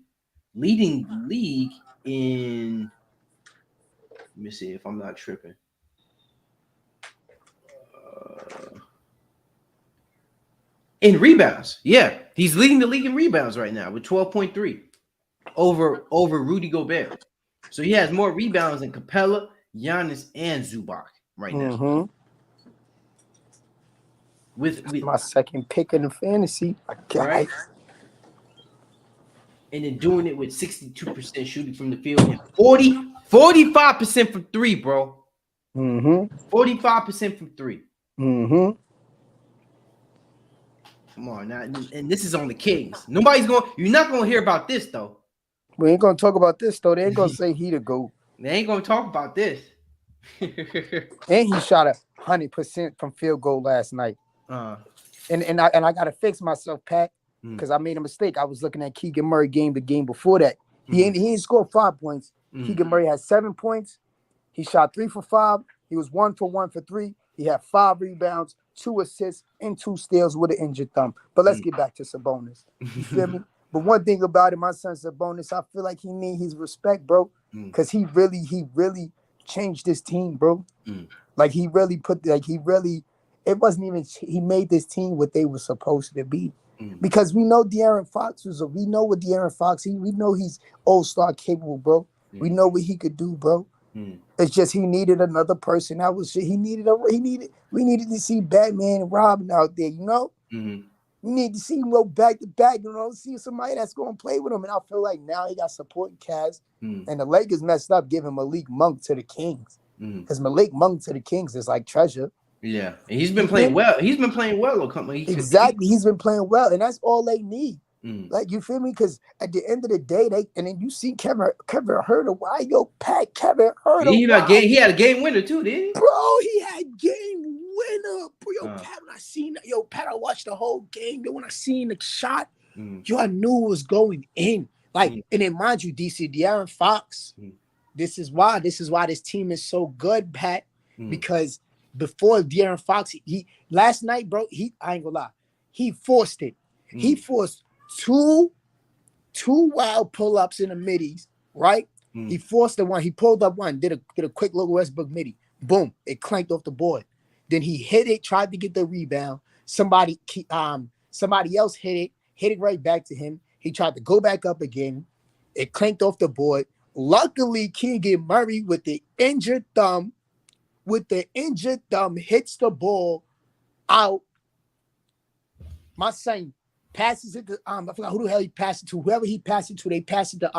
A: leading the league in Let me see if I'm not tripping. Uh, in rebounds, yeah, he's leading the league in rebounds right now with 12.3 over Rudy Gobert. So he has more rebounds than Capella, Giannis, and Zubac right now.
B: Mm-hmm.
A: With
B: My second pick in the fantasy.
A: right, and then doing it with 62% shooting from the field and 45% from three, bro.
B: Mm-hmm.
A: 45% from three.
B: Mm-hmm.
A: Come on now, and this is on the Kings. You're not gonna hear about this though.
B: We ain't gonna talk about this though. They ain't gonna say he the GOAT.
A: They ain't gonna talk about this.
B: And he shot 100% from field goal last night. And I gotta fix myself, Pat, because I made a mistake. I was looking at Keegan Murray the game before that. He ain't scored 5 points. Keegan Murray had 7 points. He shot 3 for 5. He was 1 for 1 for 3. He had 5 rebounds, 2 assists, and 2 steals with an injured thumb. But let's get back to Sabonis. You feel me? But one thing about it, my son Sabonis, I feel like he needs his respect, bro. Because he really changed this team, bro. Like he really it wasn't even, he made this team what they were supposed to be. Because we know De'Aaron Fox we know what De'Aaron Fox, we know he's all-star capable, bro. We know what he could do, bro. It's just he needed another person. We needed to see Batman and Robin out there, you know? We need to see him go back to back, you know, see somebody that's going to play with him. And I feel like now he got supporting cast. And the Lakers messed up giving Malik Monk to the Kings. Because Malik Monk to the Kings is like treasure.
A: Yeah, and he's been playing well. He's been playing well.
B: Exactly, he's been playing well, and that's all they need. Like, you feel me? Because at the end of the day, and then you see Kevin Huerter. Why, yo, Pat, Kevin Huerter?
A: He had a game winner too, didn't he?
B: Bro, he had game winner. Bro, yo, Pat, when I seen that, Pat, I watched the whole game. Then when I seen the shot, I knew it was going in. Like, and then mind you, De'Aaron Fox. This is why this team is so good, Pat. Because before De'Aaron Fox, he last night, bro, I ain't gonna lie, he forced it. He forced two wild pull-ups in the middies, right? He forced the one, he pulled up one, did a quick little Westbrook midi. Boom, it clanked off the board. Then he hit it, tried to get the rebound. Somebody else hit it right back to him. He tried to go back up again. It clanked off the board. Luckily, Keegan Murray with the injured thumb hits the ball out. My son passes it to I forgot who the hell he passed it to. Whoever he passed it to, they pass it to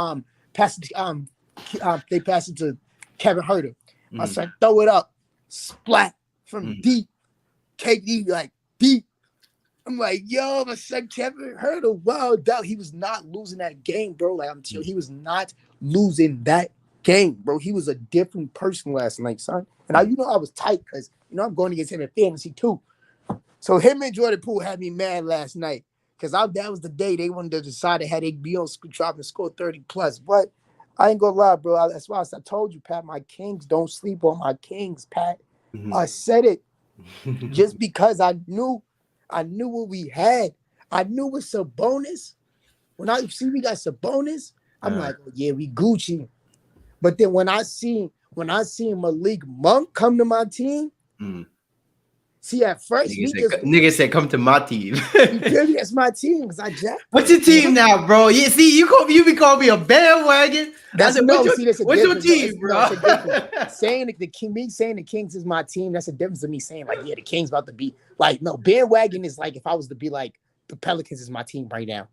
B: they pass it to Kevin Huerter. My son throw it up, splat from deep. KD like deep. I'm like, yo, my son Kevin Huerter, wow, dog. He was not losing that game, bro. Like, I'm telling you, he was not losing that game, bro. He was a different person last night, son. And I was tight because, I'm going against him in fantasy too. So him and Jordan Poole had me mad last night because that was the day they wanted to decide had they be on drop and score 30 plus. But I ain't gonna lie, bro. That's why I told you, Pat, my Kings, don't sleep on my Kings, Pat. I said it just because I knew what we had. I knew with Sabonis. When I see we got Sabonis, I'm like, oh, yeah, we Gucci. But then when I seen Malik Monk come to my team, see, at first
A: nigga said come to my team.
B: That's my team because I jacked.
A: What's your team now, bro? Yeah, see, you be calling me a bandwagon.
B: What's your
A: team, bro?
B: Saying the Kings is my team, that's a difference of me saying like, yeah, the Kings about to be like, no, bandwagon is like if I was to be like the Pelicans is my team right now.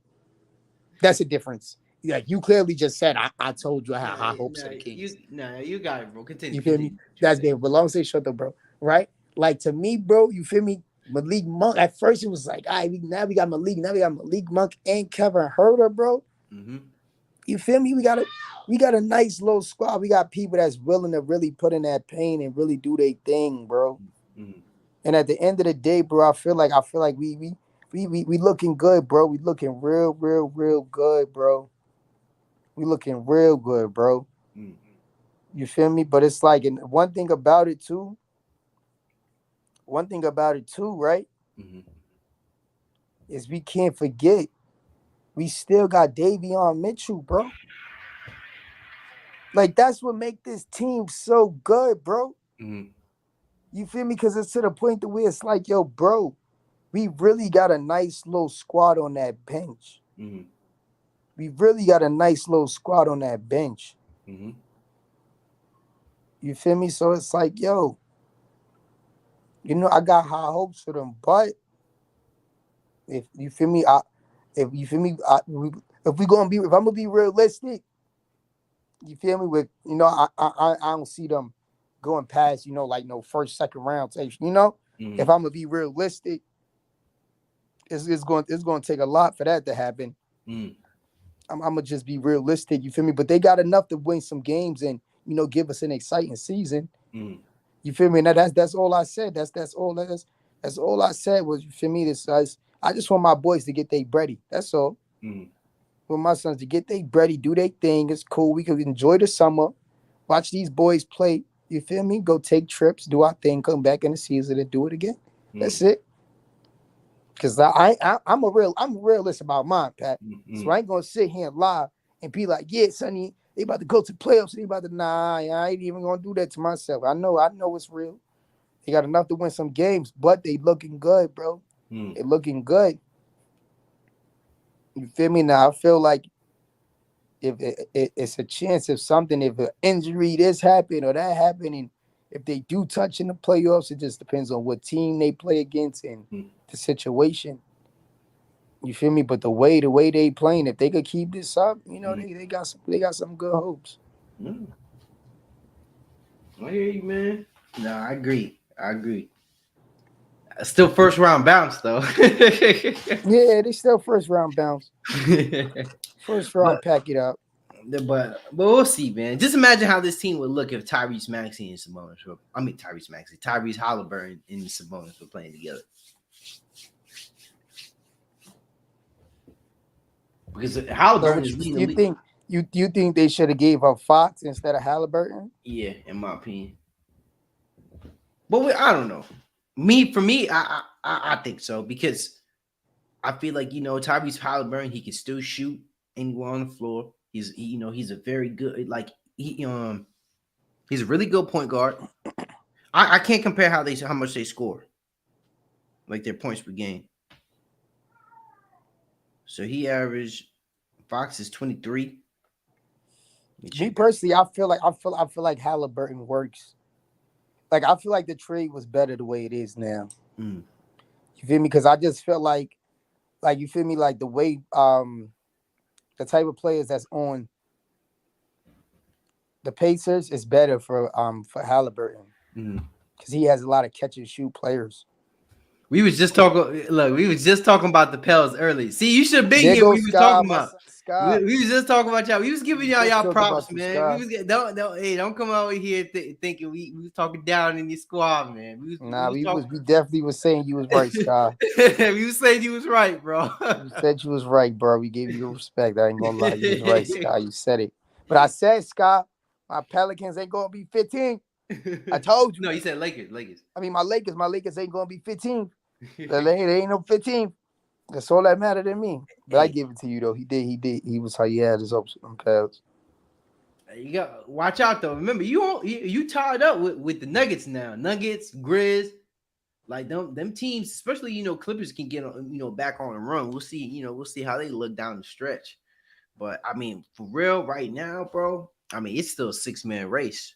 B: That's a difference. Like you clearly just said, I told you I had high hopes for the Kings.
A: You got it, bro. Continue.
B: You feel me? That's there. But long say shut up, bro. Right? Like to me, bro, you feel me? Malik Monk. At first, it was like, all right, now we got Malik. Now we got Malik Monk and Kevin Huerter, bro. You feel me? We got a nice little squad. We got people that's willing to really put in that pain and really do their thing, bro. And at the end of the day, bro, I feel like we looking good, bro. We looking real good, bro. We looking real good, bro. You feel me? But it's like, and one thing about it too, right? Is we can't forget we still got Davion Mitchell, bro. Like that's what make this team so good, bro.
A: Mm-hmm.
B: You feel me? Because it's to the point to where it's like, yo, bro, we really got a nice little squad on that bench.
A: Mm-hmm.
B: We really got a nice little squad on that bench.
A: Mm-hmm.
B: You feel me? So it's like, yo, I got high hopes for them. But if you feel me, if you feel me, if I'm gonna be realistic, you feel me? With I don't see them going past like no first second round takes. If I'm gonna be realistic, it's going to take a lot for that to happen.
A: Mm-hmm.
B: I'm gonna just be realistic. You feel me? But they got enough to win some games and give us an exciting season.
A: Mm-hmm.
B: You feel me? Now that's all I said. That's all I said was, you feel me? I just want my boys to get they bready. That's all.
A: Mm-hmm.
B: For my sons to get they bready, do their thing. It's cool. We can enjoy the summer, watch these boys play. You feel me? Go take trips, do our thing, come back in the season and do it again. That's it. Cause I'm a realist about mine, Pat.
A: Mm-hmm.
B: So I ain't gonna sit here and lie and be like, yeah, Sonny, they about to go to the playoffs. They about to I ain't even gonna do that to myself. I know it's real. They got enough to win some games, but they looking good, bro.
A: Mm-hmm.
B: They looking good. You feel me? Now I feel like if it's a chance if an injury this happened or that happened, and if they do touch in the playoffs, it just depends on what team they play against and the situation. You feel me? But the way they playing, if they could keep this up, they got some good hopes.
A: Mm-hmm. I hear you, man. No, I agree. I agree. Still first round bounce though.
B: Yeah, they still first round bounce. First round
A: but
B: pack it up.
A: but we'll see, man. Just imagine how this team would look if Tyrese Maxey and Sabonis were. I mean Tyrese Halliburton and Sabonis were playing together. Because
B: So
A: Halliburton
B: what
A: is leading the
B: you
A: league.
B: think you think they should have gave up Fox instead of Halliburton?
A: Yeah, in my opinion. But I don't know. For me, I think so because I feel like Tyrese Halliburton, he can still shoot anywhere on the floor. He's a very good he's a really good point guard. I can't compare how much they score, like their points per game. So he averaged Fox is 23. Let me
B: Me
A: check that.
B: personally, I feel like Halliburton works. Like I feel like the trade was better the way it is now.
A: Mm,
B: You feel me? Because I just feel like you feel me, like the way the type of players that's on the Pacers is better for Halliburton
A: mm.
B: because he has a lot of catch and shoot players.
A: We was just talking. Look, we was just talking about the Pels early. See, you should have been
B: There
A: here.
B: goes
A: We was
B: Sky,
A: talking
B: my
A: about.
B: son
A: We,
B: Sky.
A: we was just talking about y'all. We was giving
B: We
A: y'all
B: just
A: y'all
B: talked
A: props,
B: about you,
A: man. We
B: Sky.
A: was don't come out here thinking we was talking down in your squad, man. We
B: Nah,
A: was talking.
B: we definitely was saying you was right, Sky.
A: We was saying you was right, bro.
B: You said you was right, bro. We gave you your respect. I ain't gonna lie, you was right, Sky. You said it. But I said, Sky, my Pelicans ain't gonna be 15. I told you.
A: No, you said Lakers.
B: I mean, my Lakers ain't gonna be 15. They ain't no 15. That's all that mattered to me. But I
A: Hey,
B: give it to you though. He was how he had his hopes on Pels.
A: you got watch out though. Remember, you tied up with the Nuggets now. Nuggets, Grizz, like them teams, especially Clippers can get back on and run. We'll see. We'll see how they look down the stretch. But I mean, for real, right now, bro. I mean, it's still a 6-man race.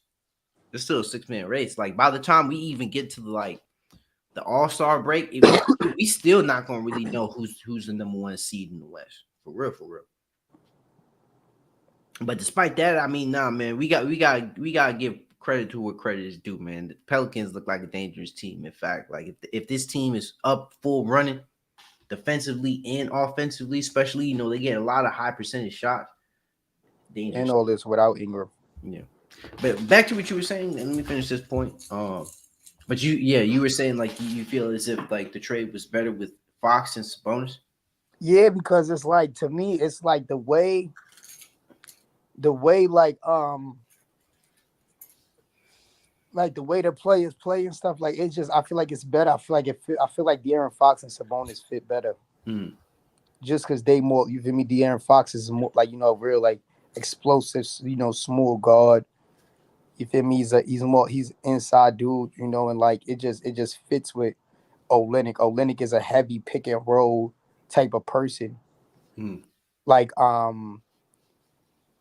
A: It's still a 6-man race. Like by the time we even get to the All-Star break, we still not gonna really know who's the number one seed in the West. For real, for real. But despite that, I mean, nah, man, we gotta give credit to what credit is due, man. The Pelicans look like a dangerous team. In fact, like if this team is up full running defensively and offensively, especially, they get a lot of high percentage shots.
B: And
A: Dangerous.
B: all this without Ingram.
A: Yeah. But back to what you were saying, and let me finish this point. But you were saying like you feel as if like the trade was better with Fox and Sabonis.
B: Yeah, because it's like to me, it's like like the way the players play and stuff. Like it's just I feel like it's better. I feel like De'Aaron Fox and Sabonis fit better.
A: Mm,
B: Just because they more, you feel me? De'Aaron Fox is more like real like explosive, small guard. You feel me? He's inside dude, and like it just fits with Olenek. Olenek is a heavy pick and roll type of person.
A: Mm.
B: Like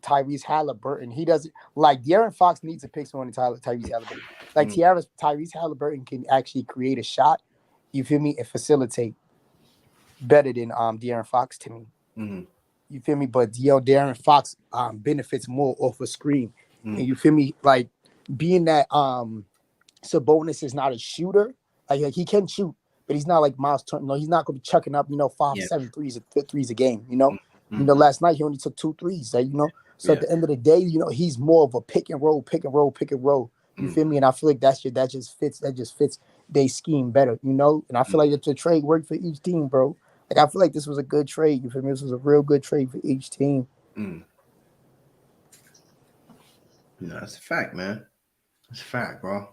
B: Tyrese Halliburton. He doesn't like De'Aaron Fox needs to pick someone in Tyrese Halliburton. Like Tyrese Halliburton can actually create a shot, you feel me, and facilitate better than De'Aaron Fox to me.
A: Mm-hmm.
B: You feel me? But De'Aaron Fox benefits more off a screen.
A: Mm-hmm.
B: And you feel me? Like being that Sabonis is not a shooter, like he can shoot, but he's not like Miles Turner. No, he's not gonna be chucking up, 5-7 threes a game,
A: Mm-hmm.
B: Last night he only took 2 threes, So at the end of the day, he's more of a pick and roll. You feel me? And I feel like that just fits their scheme better, And I feel like the trade worked for each team, bro. Like I feel like this was a good trade. You feel me? This was a real good trade for each team.
A: No, that's a fact, man. That's a fact, bro.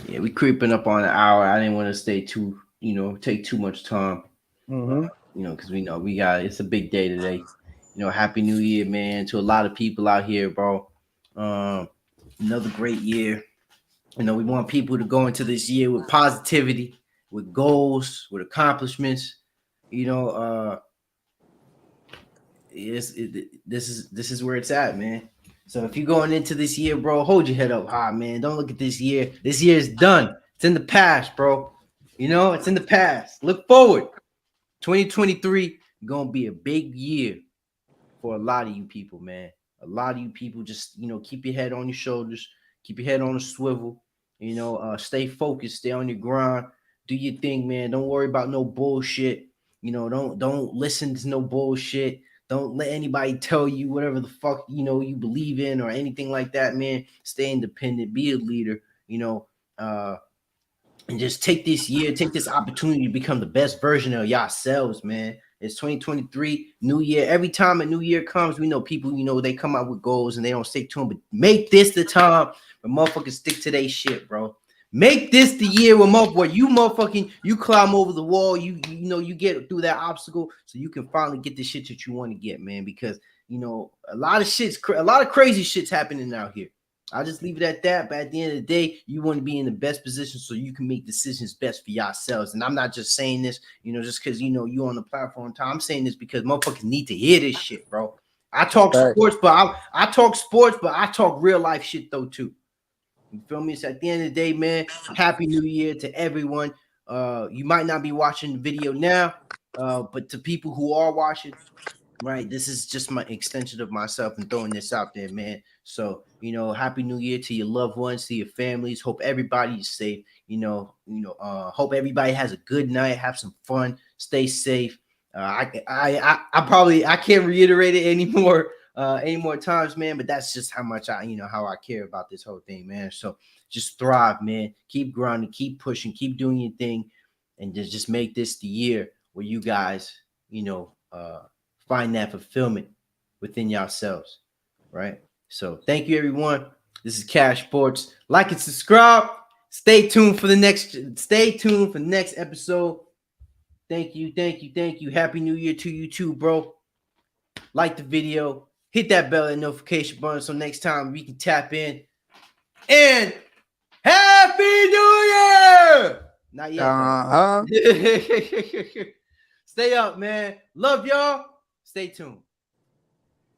A: Yeah, we creeping up on an hour. I didn't want to stay take too much time. Because we know it's a big day today. Happy New Year, man, to a lot of people out here, bro. Another great year. We want people to go into this year with positivity, with goals, with accomplishments. This is where it's at, man. So if you're going into this year, bro, hold your head up high, man. Don't look at this year. This year is done. It's in the past, bro. It's in the past. Look forward. 2023 gonna be a big year for a lot of you people, man. A lot of you people just, keep your head on your shoulders, keep your head on a swivel, stay focused, stay on your grind, do your thing, man. Don't worry about no bullshit. Don't listen to no bullshit. Don't let anybody tell you whatever the fuck, you believe in or anything like that, man. Stay independent, be a leader, and just take this opportunity to become the best version of yourselves, man. It's 2023, new year. Every time a new year comes, we know people, they come out with goals and they don't stick to them. But make this the time where motherfuckers stick to their shit, bro. Make this the year where you climb over the wall, you get through that obstacle so you can finally get the shit that you want to get, man. Because a lot of crazy shit's happening out here. I'll just leave it at that. But at the end of the day, you want to be in the best position so you can make decisions best for yourselves. And I'm not just saying this, just because you on the platform. I'm saying this because motherfuckers need to hear this shit, bro. I talk sports, but I talk real life shit though too. You feel me? So at the end of the day, man, happy New Year to everyone. You might not be watching the video now, but to people who are watching, right, this is just my extension of myself and throwing this out there, man. So, happy New Year to your loved ones, to your families. Hope everybody is safe. Hope everybody has a good night. Have some fun. Stay safe. I can't reiterate it anymore times, man. But that's just how much how I care about this whole thing, man. So just thrive, man. Keep grinding, keep pushing, keep doing your thing, and just make this the year where you guys, find that fulfillment within yourselves, right? So thank you, everyone. This is CashSports. Like and subscribe. Stay tuned for the next episode. Thank you. Happy New Year to you too, bro. Like the video. Hit that bell and notification button so next time we can tap in. And Happy New Year! Not yet. Stay up, man. Love y'all. Stay tuned.